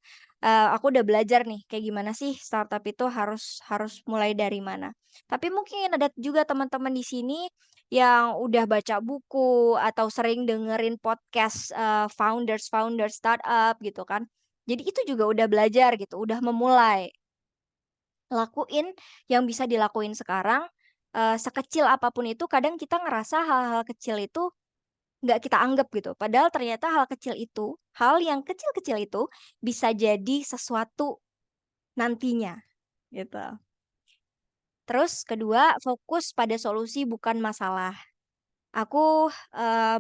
Aku udah belajar nih kayak gimana sih startup itu harus harus mulai dari mana. Tapi mungkin ada juga teman-teman di sini yang udah baca buku atau sering dengerin podcast founders startup gitu kan. Jadi itu juga udah belajar gitu, udah memulai. Lakuin yang bisa dilakuin sekarang, sekecil apapun itu kadang kita ngerasa hal-hal kecil itu nggak kita anggap gitu. Padahal ternyata hal yang kecil-kecil itu bisa jadi sesuatu nantinya gitu. Terus kedua, fokus pada solusi bukan masalah. Aku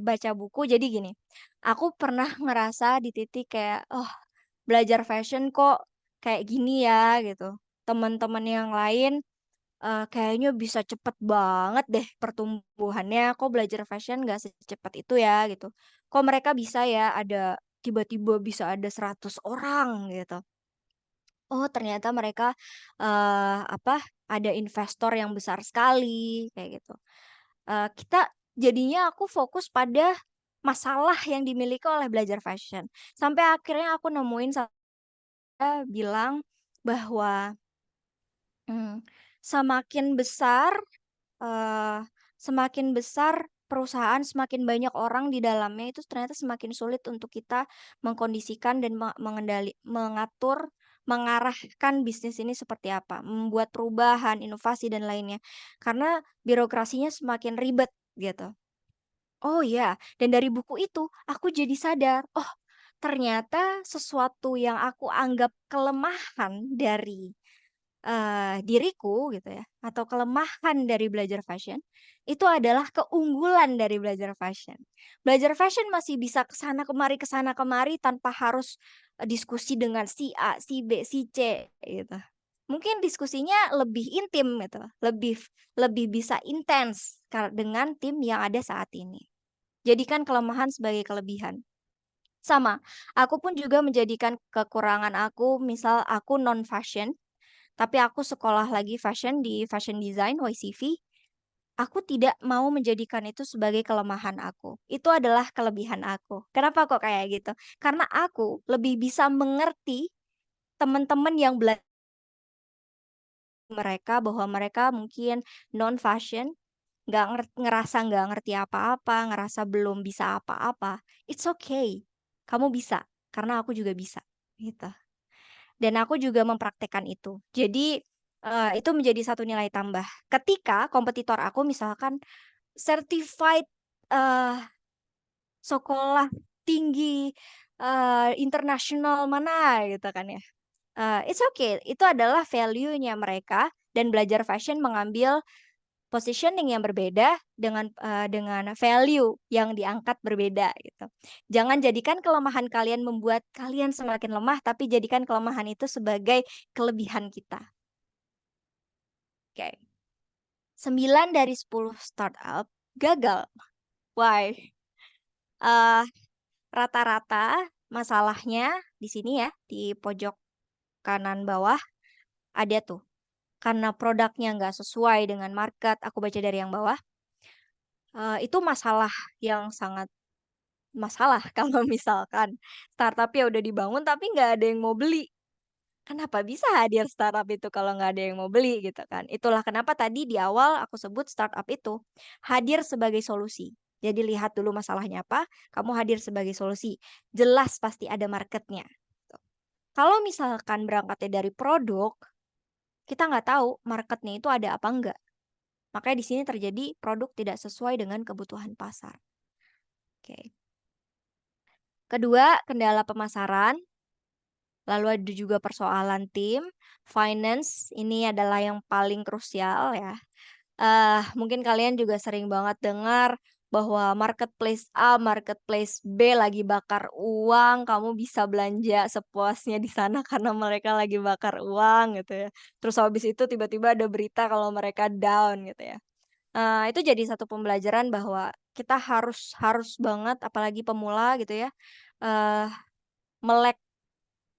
baca buku jadi gini, aku pernah ngerasa di titik kayak, oh belajar fashion kok kayak gini ya gitu. Teman-teman yang lain kayaknya bisa cepet banget deh pertumbuhannya. Kok belajar fashion nggak secepat itu ya gitu. Kok mereka bisa ya ada tiba-tiba bisa ada 100 orang gitu. Oh ternyata mereka ada investor yang besar sekali kayak gitu. Kita jadinya aku fokus pada masalah yang dimiliki oleh belajar fashion. Sampai akhirnya aku nemuin bilang bahwa semakin besar Eee, semakin besar perusahaan, semakin banyak orang di dalamnya itu ternyata semakin sulit untuk kita mengkondisikan dan mengatur, mengarahkan bisnis ini seperti apa, membuat perubahan, inovasi dan lainnya. Karena birokrasinya semakin ribet gitu. Oh iya, dan dari buku itu aku jadi sadar, oh ternyata sesuatu yang aku anggap kelemahan dari diriku gitu ya, atau kelemahan dari belajar fashion, itu adalah keunggulan dari belajar fashion. Belajar fashion masih bisa ke sana kemari tanpa harus, diskusi dengan si A, si B, si C gitu. Mungkin diskusinya lebih intim gitu, lebih lebih bisa intens dengan tim yang ada saat ini. Jadikan kelemahan sebagai kelebihan. Sama, aku pun juga menjadikan kekurangan aku, misal aku non fashion tapi aku sekolah lagi fashion di fashion design YCV, aku tidak mau menjadikan itu sebagai kelemahan aku. Itu adalah kelebihan aku. Kenapa kok kayak gitu? Karena aku lebih bisa mengerti teman-teman yang mereka bahwa mereka mungkin non fashion, ngerasa nggak ngerti apa-apa, ngerasa belum bisa apa-apa. It's okay. Kamu bisa, karena aku juga bisa. Gitu. Dan aku juga mempraktekkan itu. Jadi, itu menjadi satu nilai tambah. Ketika kompetitor aku misalkan certified, eee, sekolah tinggi, internasional mana gitu kan ya, it's okay, itu adalah value-nya mereka dan belajar fashion mengambil positioning yang berbeda dengan value yang diangkat berbeda gitu. Jangan jadikan kelemahan kalian membuat kalian semakin lemah, tapi jadikan kelemahan itu sebagai kelebihan kita. Oke. 9 dari 10 startup gagal. Why? Eee, Rata-rata masalahnya di sini ya, di pojok kanan bawah ada tuh, karena produknya nggak sesuai dengan market, aku baca dari yang bawah, itu masalah yang sangat masalah kalau misalkan startup-nya udah dibangun tapi nggak ada yang mau beli. Kenapa bisa hadir startup itu kalau nggak ada yang mau beli gitu kan. Itulah kenapa tadi di awal aku sebut startup itu hadir sebagai solusi. Jadi lihat dulu masalahnya apa, kamu hadir sebagai solusi. Jelas pasti ada marketnya. Tuh. Kalau misalkan berangkatnya dari produk, kita nggak tahu marketnya itu ada apa enggak. Makanya di sini terjadi produk tidak sesuai dengan kebutuhan pasar. Oke. Kedua, kendala pemasaran. Lalu ada juga persoalan tim, finance, ini adalah yang paling krusial ya. Mungkin kalian juga sering banget dengar bahwa marketplace A, marketplace B lagi bakar uang, kamu bisa belanja sepuasnya di sana karena mereka lagi bakar uang gitu ya. Terus habis itu tiba-tiba ada berita kalau mereka down gitu ya. Itu jadi satu pembelajaran bahwa kita harus harus banget apalagi pemula gitu ya, eee, melek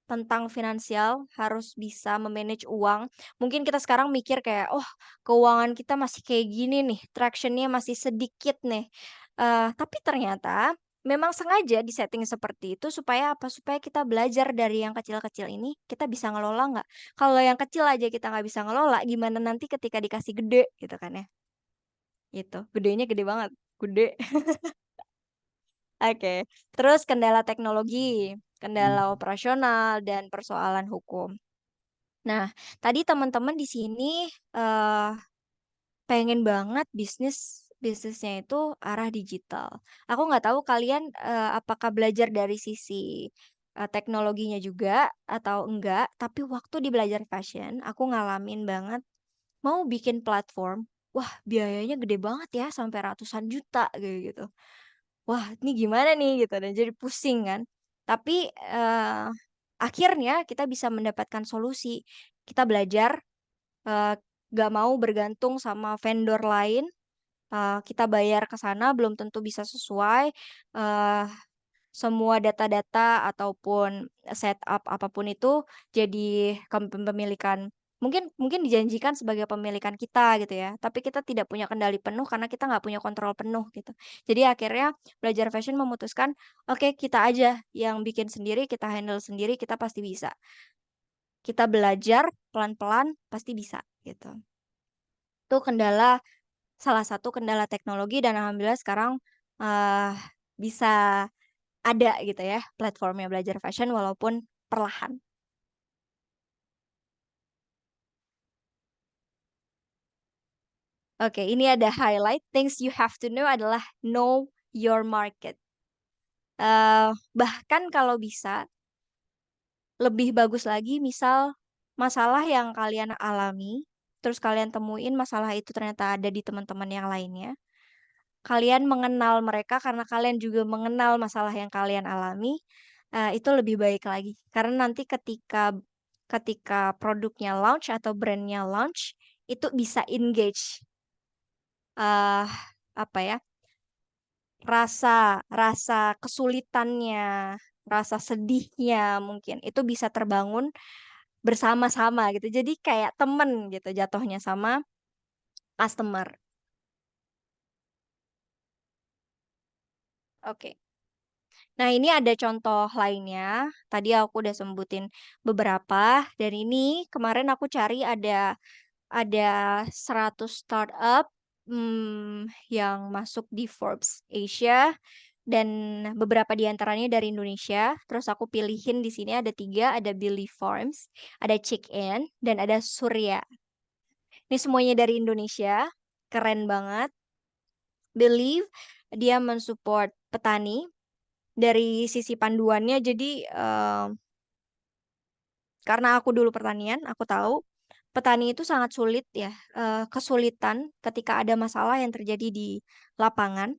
tentang finansial, harus bisa me-manage uang. Mungkin kita sekarang mikir kayak, "Oh, keuangan kita masih kayak gini nih, traction-nya masih sedikit nih." Tapi ternyata memang sengaja di-setting seperti itu supaya apa? Supaya kita belajar dari yang kecil-kecil ini, kita bisa ngelola nggak? Kalau yang kecil aja kita nggak bisa ngelola, gimana nanti ketika dikasih gede, gitu kan ya. Gitu, gedenya gede banget, gede. Oke, terus kendala teknologi, kendala operasional, dan persoalan hukum. Nah, tadi teman-teman di sini, pengen banget bisnisnya itu arah digital. Aku nggak tahu kalian, apakah belajar dari sisi, teknologinya juga atau enggak, tapi waktu di belajar fashion, aku ngalamin banget mau bikin platform, wah biayanya gede banget ya, sampai ratusan juta kayak gitu. Wah, ini gimana nih gitu dan jadi pusing kan. Tapi, akhirnya kita bisa mendapatkan solusi. Kita belajar, nggak mau bergantung sama vendor lain. Kita bayar ke sana belum tentu bisa sesuai. Semua data-data ataupun setup apapun itu jadi kepemilikan, mungkin dijanjikan sebagai pemilikan kita gitu ya, tapi kita tidak punya kendali penuh karena kita nggak punya kontrol penuh gitu. Jadi akhirnya Belajar Fashion memutuskan, oke kita aja yang bikin sendiri, kita handle sendiri, kita pasti bisa. Kita belajar pelan-pelan pasti bisa gitu. Itu salah satu kendala teknologi, dan alhamdulillah sekarang eh, bisa ada gitu ya platformnya Belajar Fashion walaupun perlahan. Oke, ini ada highlight. Things you have to know adalah know your market. Bahkan kalau bisa, lebih bagus lagi misal masalah yang kalian alami, terus kalian temuin masalah itu ternyata ada di teman-teman yang lainnya. Kalian mengenal mereka karena kalian juga mengenal masalah yang kalian alami, itu lebih baik lagi. Karena nanti ketika produknya launch atau brandnya launch, itu bisa engage eh apa ya, rasa rasa kesulitannya, rasa sedihnya mungkin itu bisa terbangun bersama-sama gitu. Jadi kayak temen gitu jatuhnya sama customer. Oke. Nah, ini ada contoh lainnya. Tadi aku udah sebutin beberapa. Dan ini kemarin aku cari ada 100 startup yang masuk di Forbes Asia, dan beberapa di antaranya dari Indonesia. Terus aku pilihin di sini ada 3, ada Believe Farms, ada Chick-In, dan ada Surya. Ini semuanya dari Indonesia. Keren banget. Believe dia mensupport petani dari sisi panduannya. Jadi karena aku dulu pertanian, aku tahu petani itu sangat sulit ya, kesulitan ketika ada masalah yang terjadi di lapangan.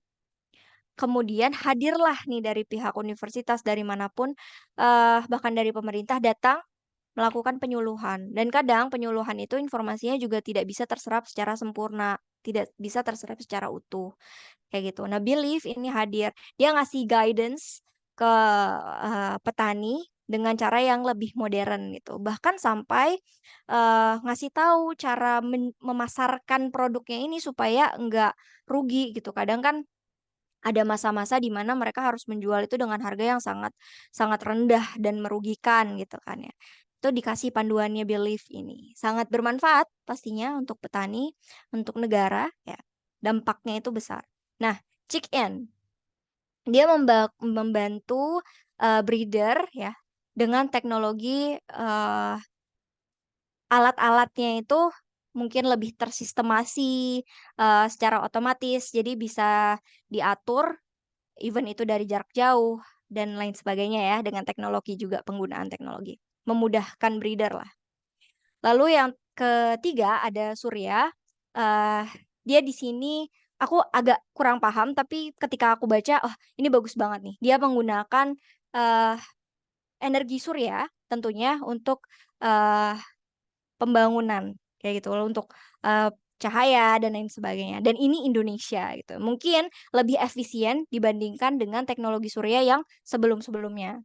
Kemudian hadirlah nih dari pihak universitas dari manapun, bahkan dari pemerintah datang melakukan penyuluhan. Dan kadang penyuluhan itu informasinya juga tidak bisa terserap secara sempurna, tidak bisa terserap secara utuh. Kayak gitu. Nah, Believe ini hadir. Dia ngasih guidance ke petani dengan cara yang lebih modern gitu. Bahkan sampai ngasih tahu cara memasarkan produknya ini supaya enggak rugi gitu. Kadang kan ada masa-masa di mana mereka harus menjual itu dengan harga yang sangat sangat rendah dan merugikan gitu kan ya. Itu dikasih panduannya Believe ini. Sangat bermanfaat pastinya untuk petani, untuk negara ya. Dampaknya itu besar. Nah, Chick-In dia membantu breeder ya dengan teknologi, alat-alatnya itu mungkin lebih tersistemasi secara otomatis, jadi bisa diatur even itu dari jarak jauh dan lain sebagainya ya, dengan teknologi juga, penggunaan teknologi memudahkan breeder lah. Lalu yang ketiga ada Surya. eh Dia di sini aku agak kurang paham, tapi ketika aku baca, oh ini bagus banget nih. Dia menggunakan eh energi surya tentunya untuk eh pembangunan kayak gitu loh, untuk eh, cahaya dan lain sebagainya. Dan ini Indonesia gitu. Mungkin lebih efisien dibandingkan dengan teknologi surya yang sebelum-sebelumnya.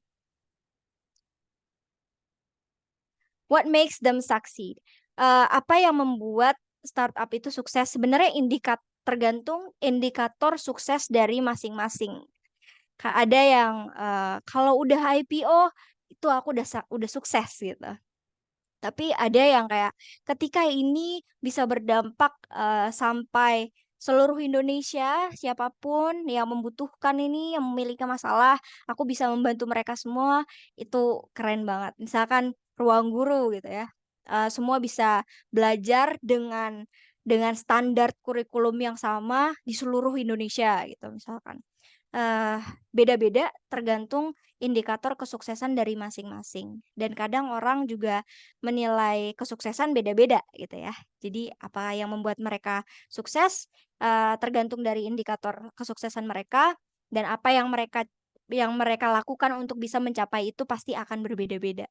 What makes them succeed? Apa yang membuat startup itu sukses? Sebenarnya tergantung indikator sukses dari masing-masing. Ada yang kalau udah IPO itu aku udah sukses gitu. Tapi ada yang kayak ketika ini bisa berdampak sampai seluruh Indonesia, siapapun yang membutuhkan ini, yang memiliki masalah, aku bisa membantu mereka semua, itu keren banget. Misalkan ruang guru gitu ya, semua bisa belajar dengan standar kurikulum yang sama di seluruh Indonesia gitu misalkan. eh, Beda-beda tergantung indikator kesuksesan dari masing-masing. Dan kadang orang juga menilai kesuksesan beda-beda gitu ya. Jadi apa yang membuat mereka sukses tergantung dari indikator kesuksesan mereka, dan apa yang mereka lakukan untuk bisa mencapai itu pasti akan berbeda-beda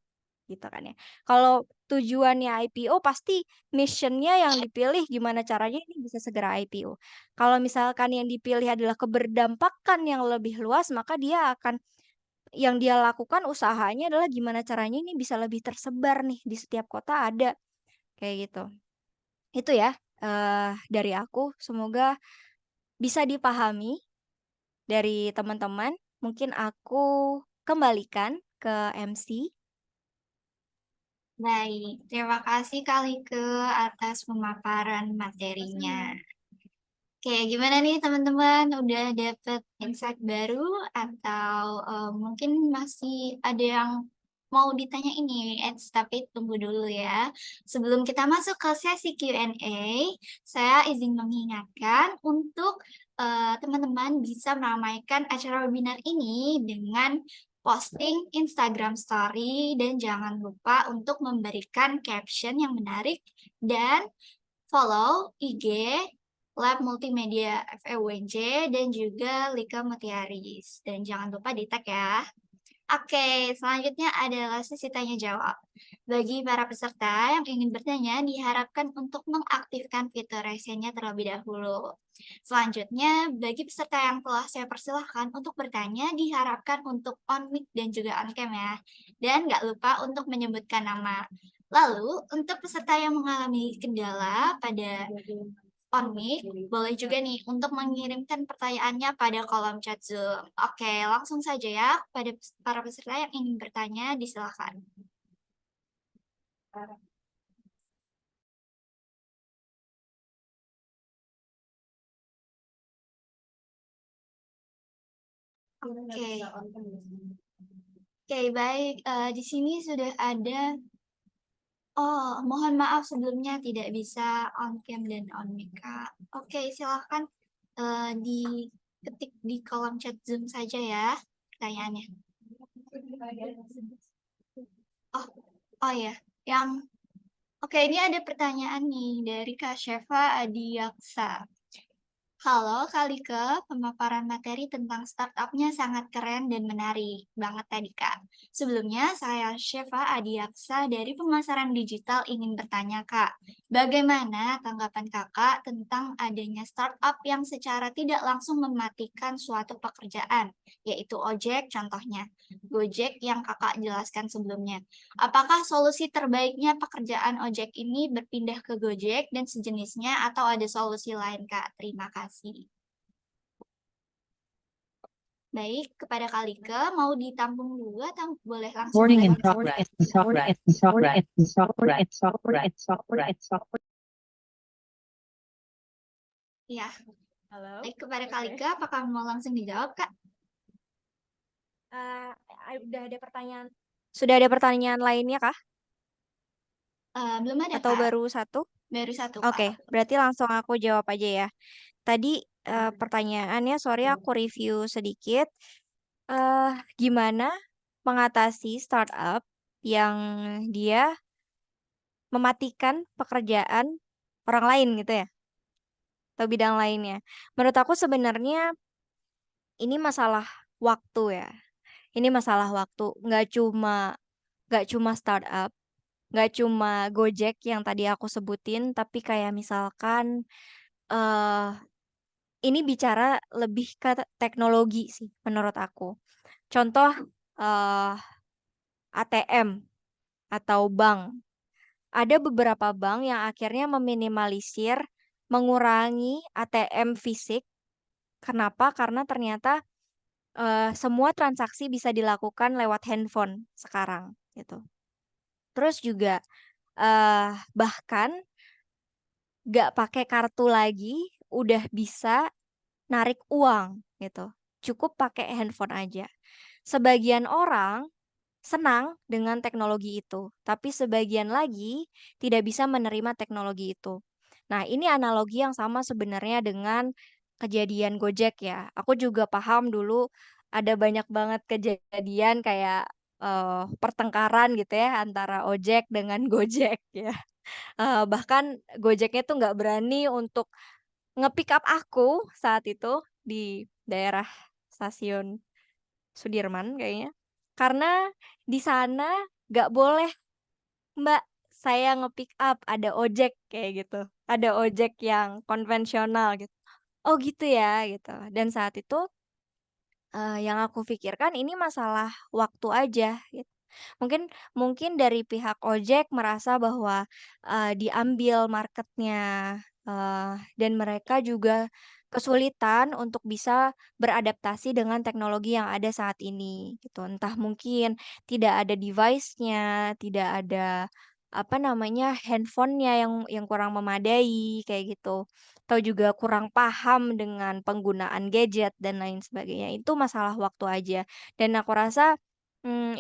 gitu kan ya. Kalau tujuannya IPO pasti missionnya yang dipilih gimana caranya ini bisa segera IPO. Kalau misalkan yang dipilih adalah keberdampakan yang lebih luas, maka yang dia lakukan usahanya adalah gimana caranya ini bisa lebih tersebar nih di setiap kota ada kayak gitu. Itu ya dari aku, semoga bisa dipahami dari teman-teman. Mungkin aku kembalikan ke MC. Baik, terima kasih Kak Like atas pemaparan materinya. Oke, gimana nih teman-teman? Udah dapet insight baru atau mungkin masih ada yang mau ditanya ini? Tapi tunggu dulu ya. Sebelum kita masuk ke sesi Q&A, saya izin mengingatkan untuk teman-teman bisa meramaikan acara webinar ini dengan posting Instagram Story dan jangan lupa untuk memberikan caption yang menarik dan follow IG Lab Multimedia FEUNJ dan juga Lika Mutiaris. Dan jangan lupa di tag ya. Oke, selanjutnya adalah sesi tanya jawab. Bagi para peserta yang ingin bertanya, diharapkan untuk mengaktifkan fitur raise-nya terlebih dahulu. Selanjutnya, bagi peserta yang telah saya persilahkan untuk bertanya, diharapkan untuk on mic dan juga on cam ya. Dan nggak lupa untuk menyebutkan nama. Lalu, untuk peserta yang mengalami kendala pada on mic, boleh juga nih untuk mengirimkan pertanyaannya pada kolom chat Zoom. Oke, langsung saja ya pada para peserta yang ingin bertanya, disilakan. Oke. Oke, baik. Di sini sudah ada. Oh, mohon maaf sebelumnya tidak bisa on cam dan on mic, Kak. Oke, silahkan diketik di kolom chat Zoom saja ya pertanyaannya. Oh ya, Oke, ini ada pertanyaan nih dari Kak Sheva Adiaksa. Halo Kak Like, pemaparan materi tentang startup-nya sangat keren dan menarik banget tadi Kak. Sebelumnya saya Sheva Adiaksa dari pemasaran digital ingin bertanya Kak, bagaimana tanggapan Kakak tentang adanya startup yang secara tidak langsung mematikan suatu pekerjaan, yaitu ojek contohnya, Gojek yang Kakak jelaskan sebelumnya. Apakah solusi terbaiknya pekerjaan ojek ini berpindah ke Gojek dan sejenisnya atau ada solusi lain, Kak? Terima kasih. Baik, kepada Kak Like, mau ditampung dulu atau boleh langsung Recording in dilanjut? progress. Software. Ya, Halo. baik kepada Kak Like, apakah mau langsung dijawab, Kak? Sudah ada pertanyaan lainnya kah? Belum ada, Atau Kak. baru satu? Baru satu, Kak. Oke, berarti langsung aku jawab aja ya. Tadi pertanyaannya, sorry aku review sedikit. Gimana mengatasi startup yang dia mematikan pekerjaan orang lain gitu ya? Atau bidang lainnya. Menurut aku sebenarnya ini masalah waktu ya. Ini masalah waktu. Nggak cuma startup, nggak cuma Gojek yang tadi aku sebutin, tapi kayak misalkan eh ini bicara lebih ke teknologi sih menurut aku. Contoh ATM atau bank. Ada beberapa bank yang akhirnya meminimalisir, mengurangi ATM fisik. Kenapa? Karena ternyata semua transaksi bisa dilakukan lewat handphone sekarang gitu. Terus juga bahkan nggak pakai kartu lagi, udah bisa narik uang gitu. Cukup pakai handphone aja. Sebagian orang senang dengan teknologi itu, tapi sebagian lagi tidak bisa menerima teknologi itu. Nah, ini analogi yang sama sebenarnya dengan kejadian Gojek ya. Aku juga paham dulu ada banyak banget kejadian kayak pertengkaran gitu ya antara ojek dengan Gojek ya. Bahkan Gojeknya tuh nggak berani untuk nge-pick up aku saat itu di daerah stasiun Sudirman kayaknya. Karena di sana nggak boleh Mbak, saya nge-pick up, ada ojek kayak gitu. Ada ojek yang konvensional gitu. Oh gitu ya gitu. Dan saat itu yang aku pikirkan ini masalah waktu aja gitu. Mungkin mungkin dari pihak ojek merasa bahwa, diambil marketnya, dan mereka juga kesulitan untuk bisa beradaptasi dengan teknologi yang ada saat ini gitu. Entah mungkin tidak ada device-nya, tidak ada, apa namanya, handphone-nya yang kurang memadai kayak gitu, atau juga kurang paham dengan penggunaan gadget dan lain sebagainya. Itu masalah waktu aja dan aku rasa,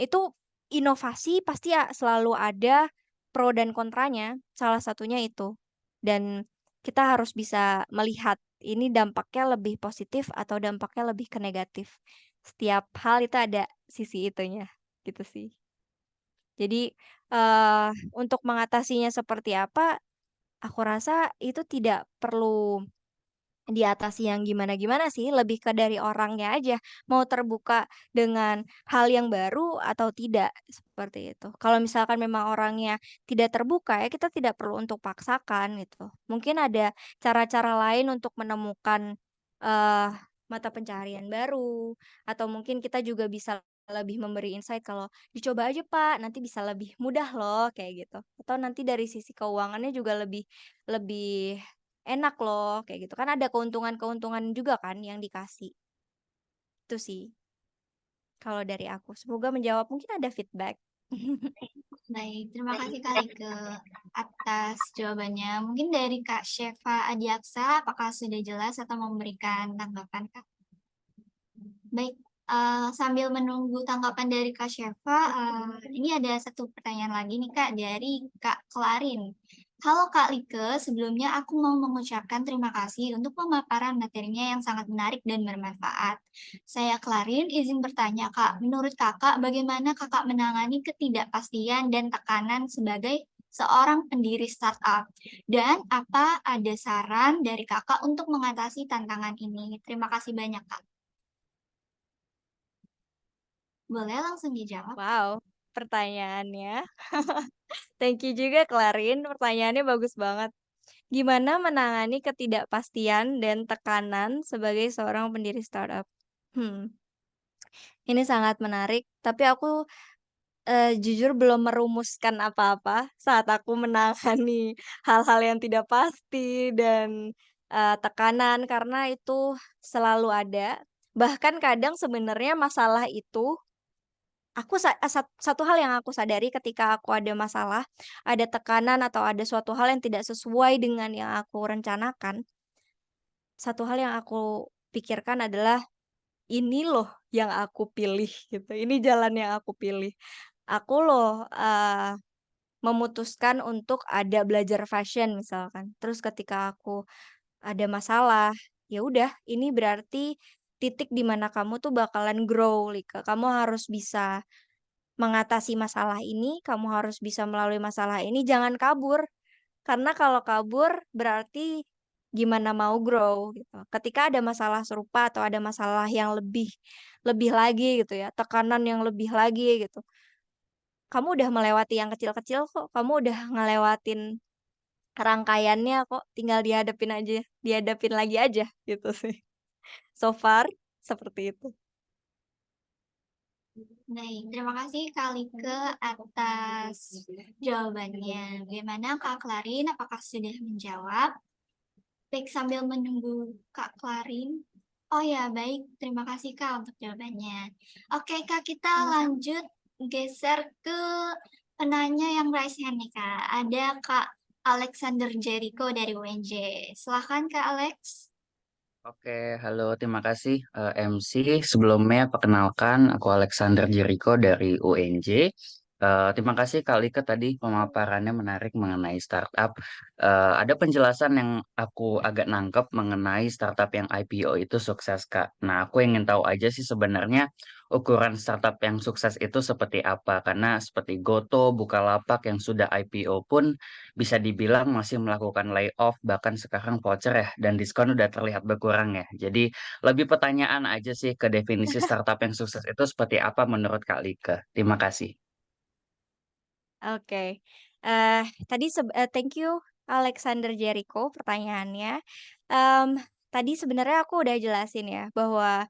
itu inovasi pasti selalu ada pro dan kontranya, salah satunya itu. Dan kita harus bisa melihat ini dampaknya lebih positif atau dampaknya lebih ke negatif. Setiap hal itu ada sisi itunya, gitu sih. Jadi, untuk mengatasinya seperti apa, aku rasa itu tidak perlu diatasi yang gimana-gimana sih, lebih ke dari orangnya aja, mau terbuka dengan hal yang baru atau tidak, seperti itu. Kalau misalkan memang orangnya tidak terbuka, ya kita tidak perlu untuk paksakan gitu. Mungkin ada cara-cara lain untuk menemukan, eee, mata pencaharian baru, atau mungkin kita juga bisa lebih memberi insight kalau, "Dicoba aja Pak, nanti bisa lebih mudah loh," kayak gitu. Atau nanti dari sisi keuangannya juga lebih lebih enak loh, kayak gitu. Kan ada keuntungan-keuntungan juga kan yang dikasih. Itu sih kalau dari aku. Semoga menjawab, mungkin ada feedback. Baik, terima kasih Kak Rike atas jawabannya. Mungkin dari Kak Syeva Adiaksa, apakah sudah jelas atau memberikan tanggapan Kak? Baik, sambil menunggu tanggapan dari Kak Syeva, ini ada satu pertanyaan lagi nih Kak dari Kak Klarin. Halo Kak Like, sebelumnya aku mau mengucapkan terima kasih untuk pemaparan materinya yang sangat menarik dan bermanfaat. Saya Klarin, izin bertanya Kak, menurut Kakak bagaimana Kakak menangani ketidakpastian dan tekanan sebagai seorang pendiri startup? Dan apa ada saran dari Kakak untuk mengatasi tantangan ini? Terima kasih banyak Kak. Boleh langsung dijawab? Wow, pertanyaannya. Thank you juga Clarin, pertanyaannya bagus banget. Gimana menangani ketidakpastian dan tekanan sebagai seorang pendiri startup? Hmm, ini sangat menarik, tapi aku jujur belum merumuskan apa-apa saat aku menangani hal-hal yang tidak pasti dan, tekanan karena itu selalu ada. Bahkan kadang sebenarnya masalah itu aku satu hal yang aku sadari ketika aku ada masalah, ada tekanan atau ada suatu hal yang tidak sesuai dengan yang aku rencanakan, satu hal yang aku pikirkan adalah, "Ini loh yang aku pilih," gitu, "ini jalan yang aku pilih." Aku loh, memutuskan untuk ada belajar fashion misalkan, terus ketika aku ada masalah, ya udah ini berarti titik di mana kamu tuh bakalan grow, kamu harus bisa mengatasi masalah ini, kamu harus bisa melalui masalah ini, jangan kabur. Karena kalau kabur berarti gimana mau grow gitu. Ketika ada masalah serupa atau ada masalah yang lebih lebih lagi gitu ya, tekanan yang lebih lagi gitu. Kamu udah melewati yang kecil-kecil kok, kamu udah ngelewatin rangkaiannya kok, tinggal dihadapin lagi aja gitu sih. So far seperti itu. Baik, terima kasih Kak Like atas jawabannya. Bagaimana Kak Klarin, apakah sudah menjawab? Baik, sambil menunggu Kak Klarin. Oh ya, baik. Terima kasih Kak untuk jawabannya. Oke Kak, kita lanjut geser ke penanya yang raise hand nih Kak. Ada Kak Alexander Jericho dari UNJ. Silahkan Kak Alex. Oke, halo, terima kasih MC. Sebelumnya perkenalkan, aku Alexander Jericho dari UNJ. Terima kasih Kak Lika tadi pemaparannya menarik mengenai startup. Ada penjelasan yang aku agak nangkep mengenai startup yang IPO itu sukses Kak. Nah, aku ingin tahu aja sih sebenarnya ukuran startup yang sukses itu seperti apa. Karena seperti Goto, Bukalapak yang sudah IPO pun bisa dibilang masih melakukan layoff bahkan sekarang voucher ya dan diskon udah terlihat berkurang ya. Jadi lebih pertanyaan aja sih ke definisi startup yang sukses itu seperti apa menurut Kak Lika. Terima kasih. Oke. Tadi thank you Alexander Jericho pertanyaannya. Tadi sebenarnya aku udah jelasin ya bahwa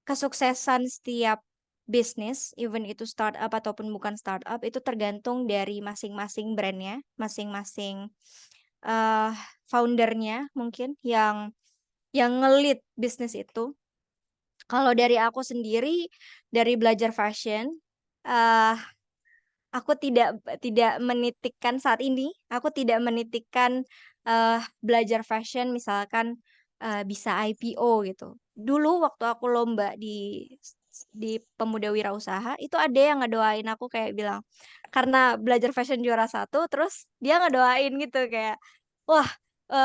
kesuksesan setiap bisnis, even itu startup ataupun bukan startup, itu tergantung dari masing-masing brandnya, masing-masing eh foundernya mungkin yang ngelit bisnis itu. Kalau dari aku sendiri, dari belajar fashion, eh aku tidak menitikkan saat ini, aku tidak menitikkan belajar fashion misalkan bisa IPO gitu. Dulu waktu aku lomba di Pemuda Wirausaha itu ada yang ngedoain aku kayak bilang karena belajar fashion juara 1 terus dia ngedoain gitu kayak wah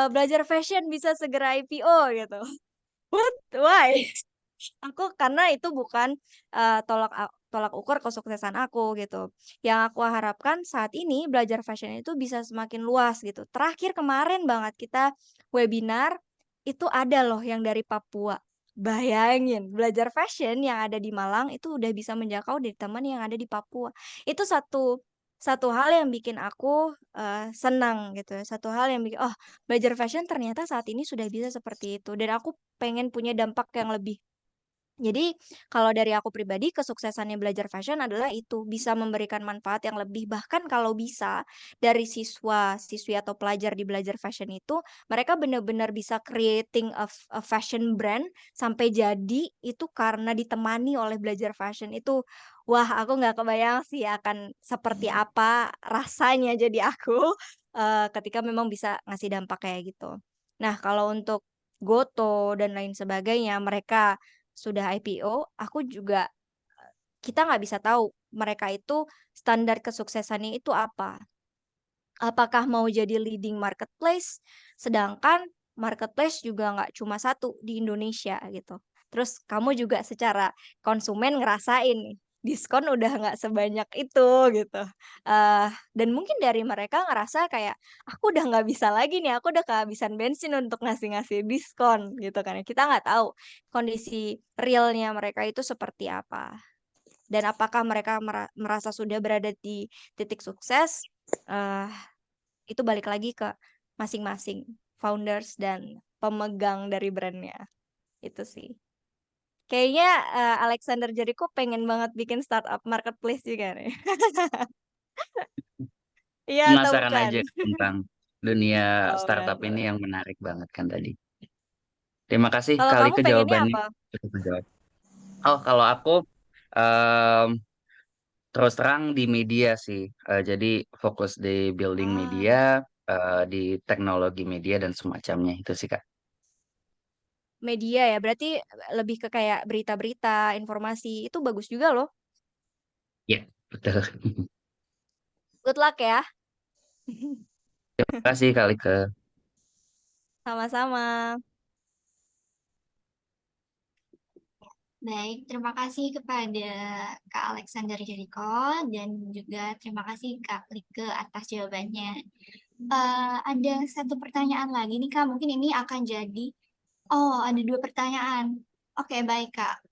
belajar fashion bisa segera IPO gitu. What? Why? Aku karena itu bukan tolak ukur kesuksesan aku gitu. Yang aku harapkan saat ini belajar fashion itu bisa semakin luas gitu. Terakhir kemarin banget kita webinar itu ada loh yang dari Papua. Bayangin, belajar fashion yang ada di Malang itu udah bisa menjangkau dari teman yang ada di Papua. Itu satu satu hal yang bikin aku senang gitu ya. Satu hal yang bikin oh belajar fashion ternyata saat ini sudah bisa seperti itu dan aku pengen punya dampak yang lebih. Jadi, kalau dari aku pribadi, kesuksesannya belajar fashion adalah itu, bisa memberikan manfaat yang lebih. Bahkan kalau bisa, dari siswa-siswi atau pelajar di belajar fashion itu, mereka benar-benar bisa creating a fashion brand sampai jadi itu karena ditemani oleh belajar fashion itu. Wah, aku nggak kebayang sih akan seperti apa rasanya jadi aku ketika memang bisa ngasih dampak kayak gitu. Nah, kalau untuk Goto dan lain sebagainya, mereka sudah IPO, aku juga kita nggak bisa tahu mereka itu standar kesuksesannya itu apa. Apakah mau jadi leading marketplace, sedangkan marketplace juga nggak cuma satu di Indonesia gitu. Terus kamu juga secara konsumen ngerasain nih, diskon udah nggak sebanyak itu gitu. Dan mungkin dari mereka ngerasa kayak, aku udah nggak bisa lagi nih, aku udah kehabisan bensin untuk ngasih-ngasih diskon gitu kan. Ya. Kita nggak tahu kondisi realnya mereka itu seperti apa. Dan apakah mereka merasa sudah berada di titik sukses, eh itu balik lagi ke masing-masing founders dan pemegang dari brandnya. Itu sih. Kayaknya Alexander Jericho pengen banget bikin startup marketplace juga nih. Iya atau Penasaran bukan? aja tentang dunia Oh, startup ini penasaran. yang menarik banget kan tadi. Terima kasih Kalau kali kamu ke pengennya jawabannya. apa? Cukup menjawab. Oh, kalau aku em, terus terang di media sih. Jadi fokus di building Ah, media, di teknologi media dan semacamnya itu sih Kak. media ya. Berarti lebih ke kayak berita-berita, informasi. Itu bagus juga loh. Ya, betul. Good luck ya. Terima kasih kali ke. Sama-sama. Baik, terima kasih kepada Kak Alexander Jericho dan juga terima kasih Kak Like atas jawabannya. Ada satu pertanyaan lagi nih Kak, mungkin ini akan jadi, oh ada dua pertanyaan. Oke, baik Kak.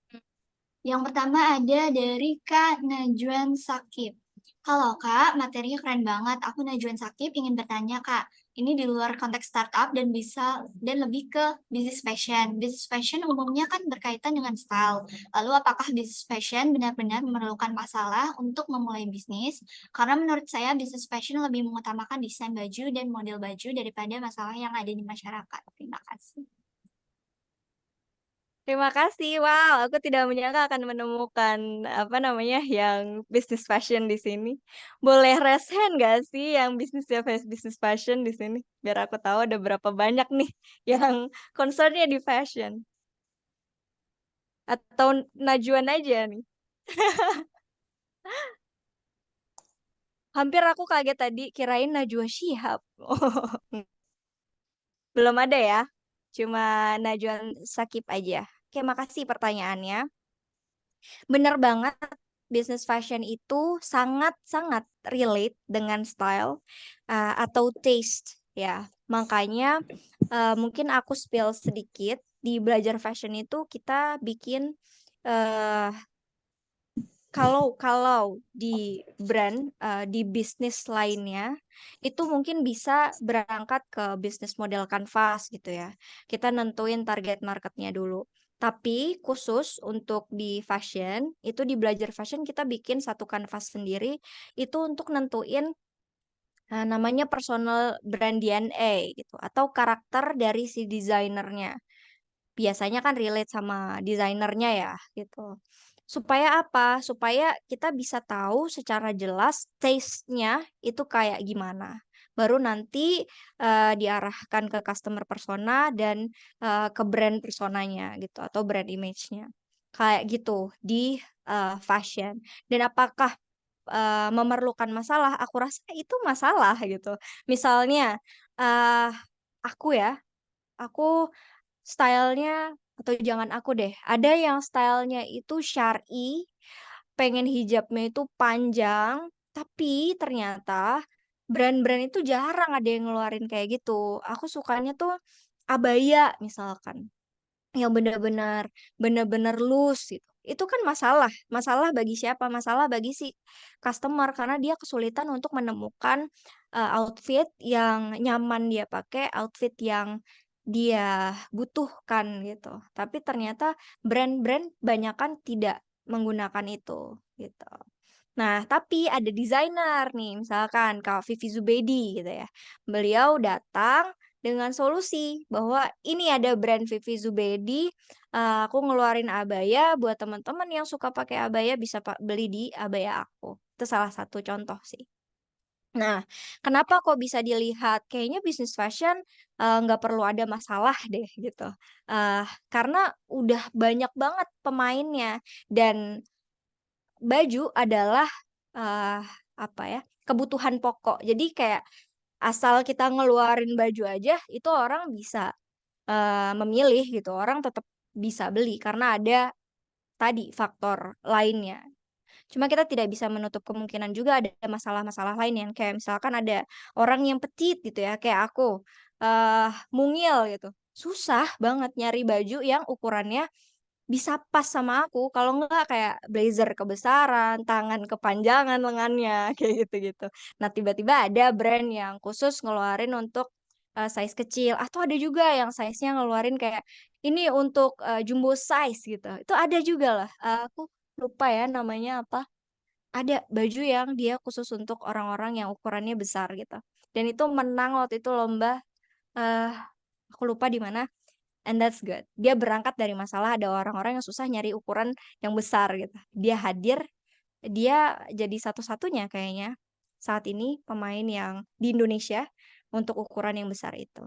Yang pertama ada dari Kak Najwan Sakib. Halo Kak, materinya keren banget. Aku Najwan Sakib ingin bertanya Kak, ini di luar konteks startup dan lebih ke bisnis fashion. Bisnis fashion umumnya kan berkaitan dengan style. Lalu apakah bisnis fashion benar-benar memerlukan masalah untuk memulai bisnis? Karena menurut saya bisnis fashion lebih mengutamakan desain baju dan model baju daripada masalah yang ada di masyarakat. Terima kasih. Terima kasih. Wow, aku tidak menyangka akan menemukan apa namanya yang bisnis fashion di sini. Boleh raise hand gak sih yang bisnisnya bisnis fashion di sini? Biar aku tahu ada berapa banyak nih yang concernnya di fashion. Atau Najwan aja nih. Hampir aku kaget tadi kirain Najwa Shihab. Belum ada ya. Cuma Najwan Sakib aja. Oke, makasih pertanyaannya. Bener banget, bisnis fashion itu sangat-sangat relate dengan style atau taste ya. Makanya mungkin aku spill sedikit di belajar fashion itu kita bikin uh, kalau di brand di bisnis lainnya itu mungkin bisa berangkat ke bisnis model canvas gitu ya. Kita nentuin target marketnya dulu. Tapi khusus untuk di fashion, itu di belajar fashion kita bikin satu canvas sendiri itu untuk nentuin namanya personal brand DNA gitu atau karakter dari si desainernya. Biasanya kan relate sama desainernya ya gitu. Supaya apa? Supaya kita bisa tahu secara jelas taste-nya itu kayak gimana. Baru nanti diarahkan ke customer persona dan ke brand personanya gitu atau brand image-nya. Kayak gitu di fashion. Dan apakah memerlukan masalah? Aku rasa itu masalah gitu. Misalnya eh aku ya, aku stylenya atau jangan aku deh, ada yang stylenya itu syar'i, pengen hijabnya itu panjang, tapi ternyata brand-brand itu jarang ada yang ngeluarin kayak gitu. Aku sukanya tuh abaya misalkan, yang bener-bener loose gitu. Itu kan masalah. Masalah bagi siapa? Masalah bagi si customer karena dia kesulitan untuk menemukan outfit yang nyaman dia pakai, outfit yang dia butuhkan gitu. Tapi ternyata brand-brand banyakan tidak menggunakan itu gitu. Nah, tapi ada desainer nih, misalkan Kak Vivi Zubedi gitu ya. Beliau datang dengan solusi bahwa ini ada brand Vivi Zubedi, aku ngeluarin abaya buat teman-teman yang suka pakai abaya bisa beli di abaya aku. Itu salah satu contoh sih. Nah, kenapa kok bisa dilihat kayaknya bisnis fashion nggak perlu ada masalah deh gitu. Karena udah banyak banget pemainnya dan baju adalah eh apa ya, kebutuhan pokok. Jadi kayak asal kita ngeluarin baju aja itu orang bisa memilih gitu. Orang tetap bisa beli karena ada tadi faktor lainnya. Cuma kita tidak bisa menutup kemungkinan juga ada masalah-masalah lain yang kayak misalkan ada orang yang petit gitu ya, kayak aku mungil gitu. Susah banget nyari baju yang ukurannya bisa pas sama aku, kalau enggak kayak blazer kebesaran, tangan kepanjangan lengannya, kayak gitu-gitu. Nah, tiba-tiba ada brand yang khusus ngeluarin untuk size kecil, atau ada juga yang size-nya ngeluarin kayak ini untuk jumbo size gitu. Itu ada juga lah. Aku lupa ya namanya apa. Ada baju yang dia khusus untuk orang-orang yang ukurannya besar gitu. Dan itu menang waktu itu lomba eh aku lupa di mana. And that's good. Dia berangkat dari masalah ada orang-orang yang susah nyari ukuran yang besar gitu. Dia hadir, dia jadi satu-satunya kayaknya saat ini pemain yang di Indonesia untuk ukuran yang besar itu.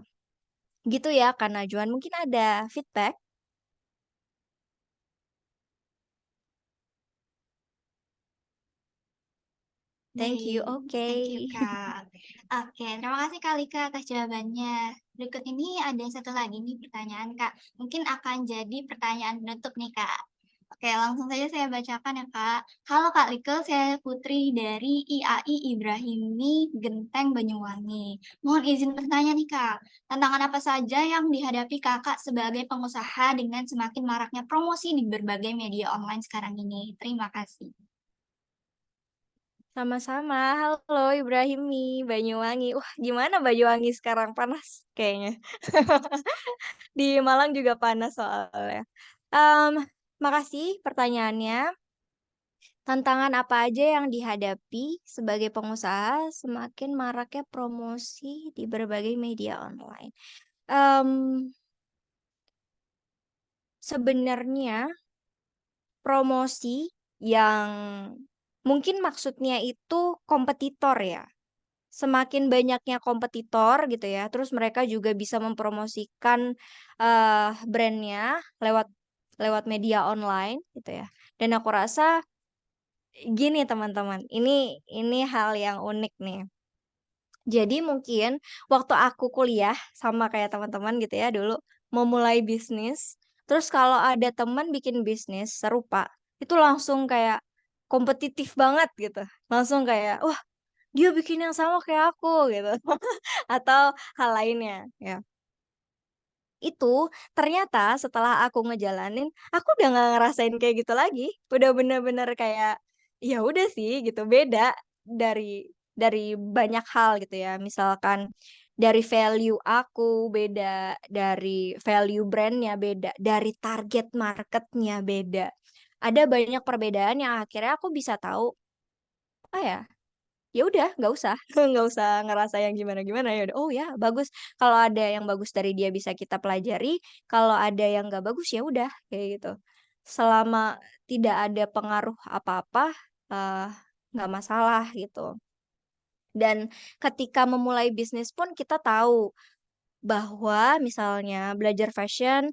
Gitu ya, Kak Najwan. Mungkin ada feedback? Thank you. Baik, Oke. thank you Kak. Oke, terima kasih Kak Lika atas jawabannya. Berikut ini ada satu lagi nih pertanyaan Kak. Mungkin akan jadi pertanyaan penutup nih Kak. Oke, langsung saja saya bacakan ya Kak. Halo Kak Lika, saya Putri dari IAI Ibrahimi Genteng Banyuwangi. Mohon izin bertanya nih Kak, tantangan apa saja yang dihadapi Kakak sebagai pengusaha dengan semakin maraknya promosi di berbagai media online sekarang ini? Terima kasih. Sama-sama. Halo Ibrahimi, Banyuwangi. Wah, gimana Banyuwangi sekarang panas kayaknya. Di Malang juga panas soalnya. Makasih pertanyaannya. Tantangan apa aja yang dihadapi sebagai pengusaha semakin maraknya promosi di berbagai media online? Em, Sebenarnya promosi yang mungkin maksudnya itu kompetitor ya. Semakin banyaknya kompetitor gitu ya, terus mereka juga bisa mempromosikan brandnya lewat lewat media online gitu ya. Dan aku rasa gini teman-teman, ini hal yang unik nih. Jadi mungkin waktu aku kuliah sama kayak teman-teman gitu ya dulu mau mulai bisnis, terus kalau ada teman bikin bisnis serupa, itu langsung kayak kompetitif banget gitu. Langsung kayak, wah dia bikin yang sama kayak aku gitu. Atau hal lainnya ya. Itu ternyata setelah aku ngejalanin, aku udah nggak ngerasain kayak gitu lagi. Udah bener-bener kayak ya udah sih gitu, beda dari banyak hal gitu ya. Misalkan dari value aku beda, dari value brandnya beda, dari target marketnya beda. Ada banyak perbedaan yang akhirnya aku bisa tahu, oh ya udah nggak usah nggak usah ngerasa yang gimana-gimana, ya udah, oh ya bagus, kalau ada yang bagus dari dia bisa kita pelajari, kalau ada yang nggak bagus ya udah kayak gitu. Selama tidak ada pengaruh apa-apa, eh, nggak masalah gitu. Dan ketika memulai bisnis pun kita tahu bahwa misalnya belajar fashion,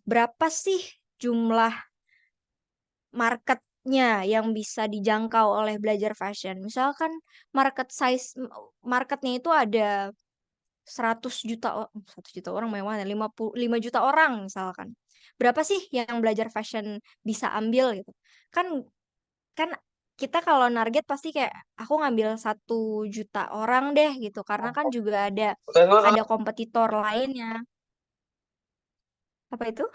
berapa sih jumlah marketnya yang bisa dijangkau oleh belajar fashion. Misalkan marketnya itu ada 100 juta 100 juta orang, memang 55 juta orang misalkan. Berapa sih yang belajar fashion bisa ambil gitu? Kan kan kita kalau target pasti kayak aku ngambil 1 juta orang deh gitu, karena kan juga ada kompetitor lainnya. Apa itu?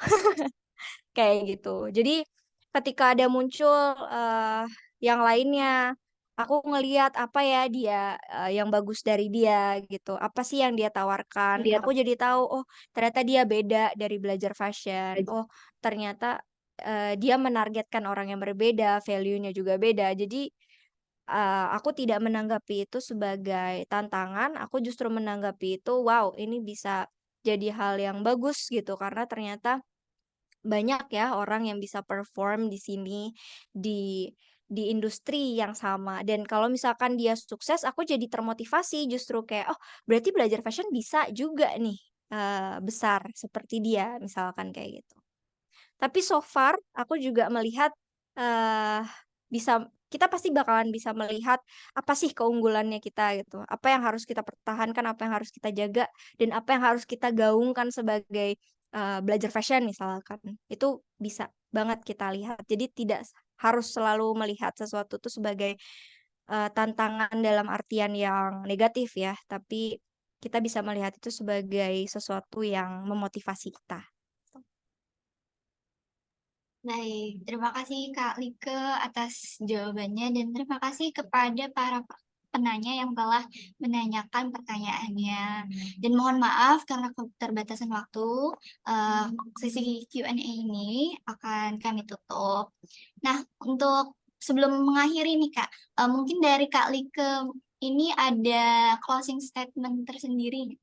Kayak gitu. Jadi ketika ada muncul yang lainnya, aku ngeliat apa ya dia, yang bagus dari dia gitu. Apa sih yang dia tawarkan? Aku jadi tahu, oh ternyata dia beda dari belajar fashion. Oh ternyata dia menargetkan orang yang berbeda, value-nya juga beda. Jadi aku tidak menanggapi itu sebagai tantangan, aku justru menanggapi itu, wow ini bisa jadi hal yang bagus gitu, karena ternyata banyak ya orang yang bisa perform di sini, di industri yang sama. Dan kalau misalkan dia sukses, aku jadi termotivasi justru kayak, oh berarti belajar fashion bisa juga nih besar seperti dia, misalkan kayak gitu. Tapi so far aku juga melihat eh kita pasti bakalan bisa melihat apa sih keunggulannya kita gitu. Apa yang harus kita pertahankan, apa yang harus kita jaga, dan apa yang harus kita gaungkan sebagai belajar fashion misalkan. Itu bisa banget kita lihat. Jadi tidak harus selalu melihat sesuatu itu sebagai tantangan dalam artian yang negatif ya, tapi kita bisa melihat itu sebagai sesuatu yang memotivasi kita. Baik, terima kasih Kak Like atas jawabannya dan terima kasih kepada para penanya yang telah menanyakan pertanyaannya. Dan mohon maaf karena keterbatasan waktu, eh, sesi Q&A ini akan kami tutup. Nah, untuk sebelum mengakhiri nih Kak, mungkin dari Kak Like ini ada closing statement tersendiri.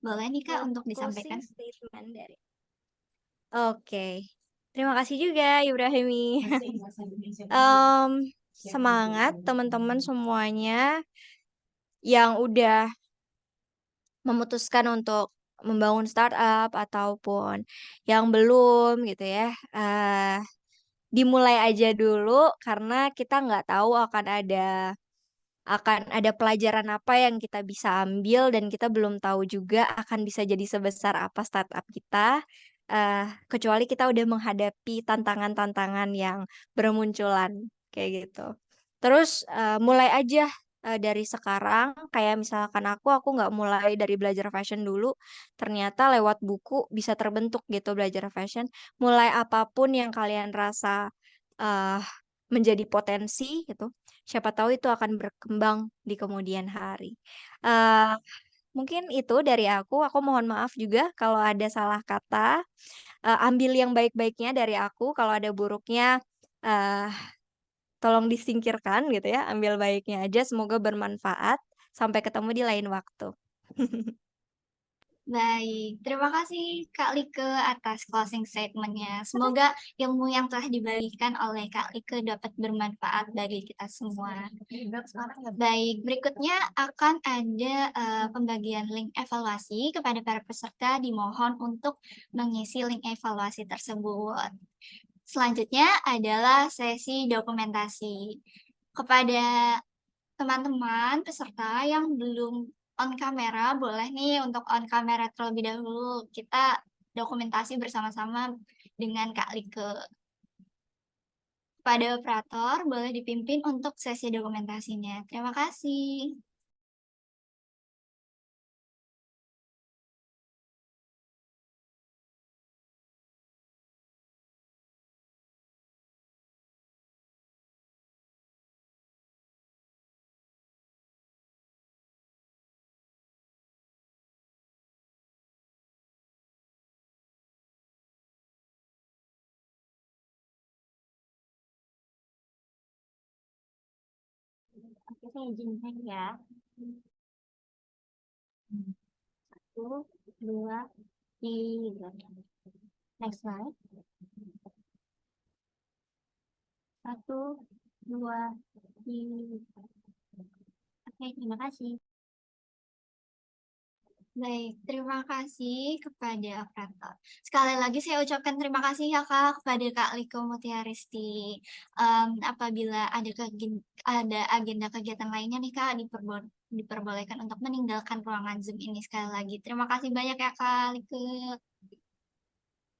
Boleh nih Kak untuk disampaikan. Closing statement dari. Oke. Terima kasih juga Ibrahimi. Em, semangat teman-teman semuanya yang udah memutuskan untuk membangun startup ataupun yang belum gitu ya. Dimulai aja dulu karena kita nggak tahu akan ada pelajaran apa yang kita bisa ambil, dan kita belum tahu juga akan bisa jadi sebesar apa startup kita, kecuali kita udah menghadapi tantangan-tantangan yang bermunculan kayak gitu. Terus mulai aja dari sekarang, kayak misalkan aku nggak mulai dari belajar fashion dulu, ternyata lewat buku bisa terbentuk gitu belajar fashion. Mulai apapun yang kalian rasa eh, menjadi potensi gitu, siapa tahu itu akan berkembang di kemudian hari. Eh, mungkin itu dari aku. Aku mohon maaf juga kalau ada salah kata. Ambil yang baik-baiknya dari aku. Kalau ada buruknya, eh, tolong disingkirkan gitu ya. Ambil baiknya aja. Semoga bermanfaat. Sampai ketemu di lain waktu. Baik, terima kasih Kak Like atas closing statement-nya. Semoga ilmu yang telah dibagikan oleh Kak Like dapat bermanfaat bagi kita semua. Baik, berikutnya akan ada pembagian link evaluasi kepada para peserta. Dimohon untuk mengisi link evaluasi tersebut. Selanjutnya adalah sesi dokumentasi. Kepada teman-teman peserta yang belum on kamera, boleh nih untuk on kamera terlebih dahulu. Kita dokumentasi bersama-sama dengan Kak Like. Pada operator, boleh dipimpin untuk sesi dokumentasinya. Terima kasih. Oke, saya izinkan ya. 1, 2, 3. Next slide. 1, 2, 3. Oke, terima kasih. Baik, terima kasih kepada operator. Sekali lagi saya ucapkan terima kasih ya Kak kepada Kak Liko Mutiaristi. Apabila ada agenda kegiatan lainnya nih Kak, diperbolehkan untuk meninggalkan ruangan Zoom ini sekali lagi. Terima kasih banyak ya Kak Liko.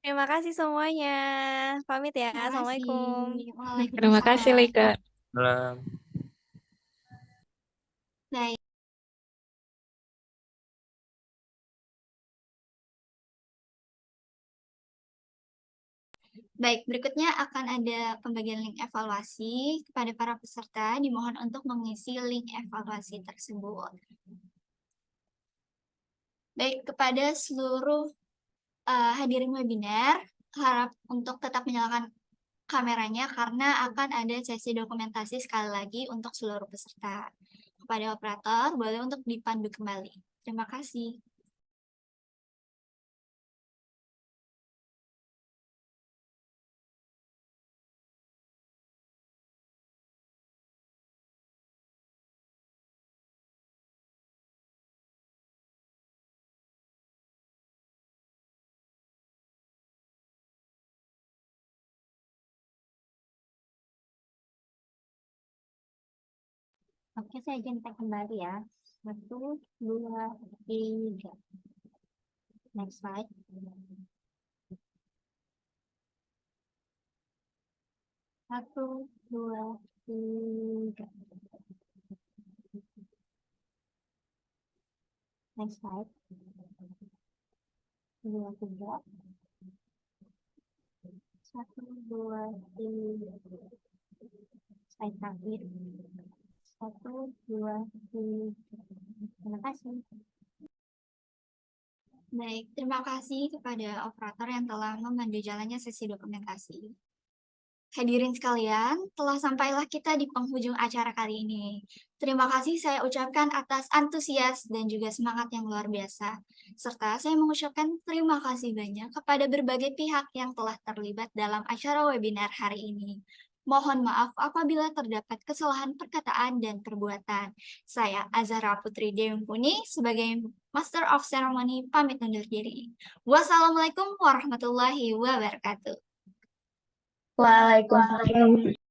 Terima kasih semuanya. Pamit ya. Terima kasih. Assalamualaikum. Terima kasih, Waalaikumsalam. Lika. Baik. Baik, berikutnya akan ada pembagian link evaluasi kepada para peserta. Dimohon untuk mengisi link evaluasi tersebut. Baik, kepada seluruh hadirin webinar, harap untuk tetap menyalakan kameranya karena akan ada sesi dokumentasi sekali lagi untuk seluruh peserta. Kepada operator, boleh untuk dipandu kembali. Terima kasih. Oke, saya izinkan kembali ya. 1, 2, 3. Next slide. 1, 2, 3. Next slide. 2, 3. 1, 2, 3. Slide terakhir. 1, 2, 3. Terima kasih. Baik, terima kasih kepada operator yang telah memandu jalannya sesi dokumentasi. Hadirin sekalian, telah sampailah kita di penghujung acara kali ini. Terima kasih saya ucapkan atas antusias dan juga semangat yang luar biasa. Serta saya mengucapkan terima kasih banyak kepada berbagai pihak yang telah terlibat dalam acara webinar hari ini. Mohon maaf apabila terdapat kesalahan perkataan dan perbuatan. Saya Azhara Putri Dewi Mumpuni sebagai Master of Ceremony pamit undur diri. Wassalamualaikum warahmatullahi wabarakatuh. Waalaikumsalam.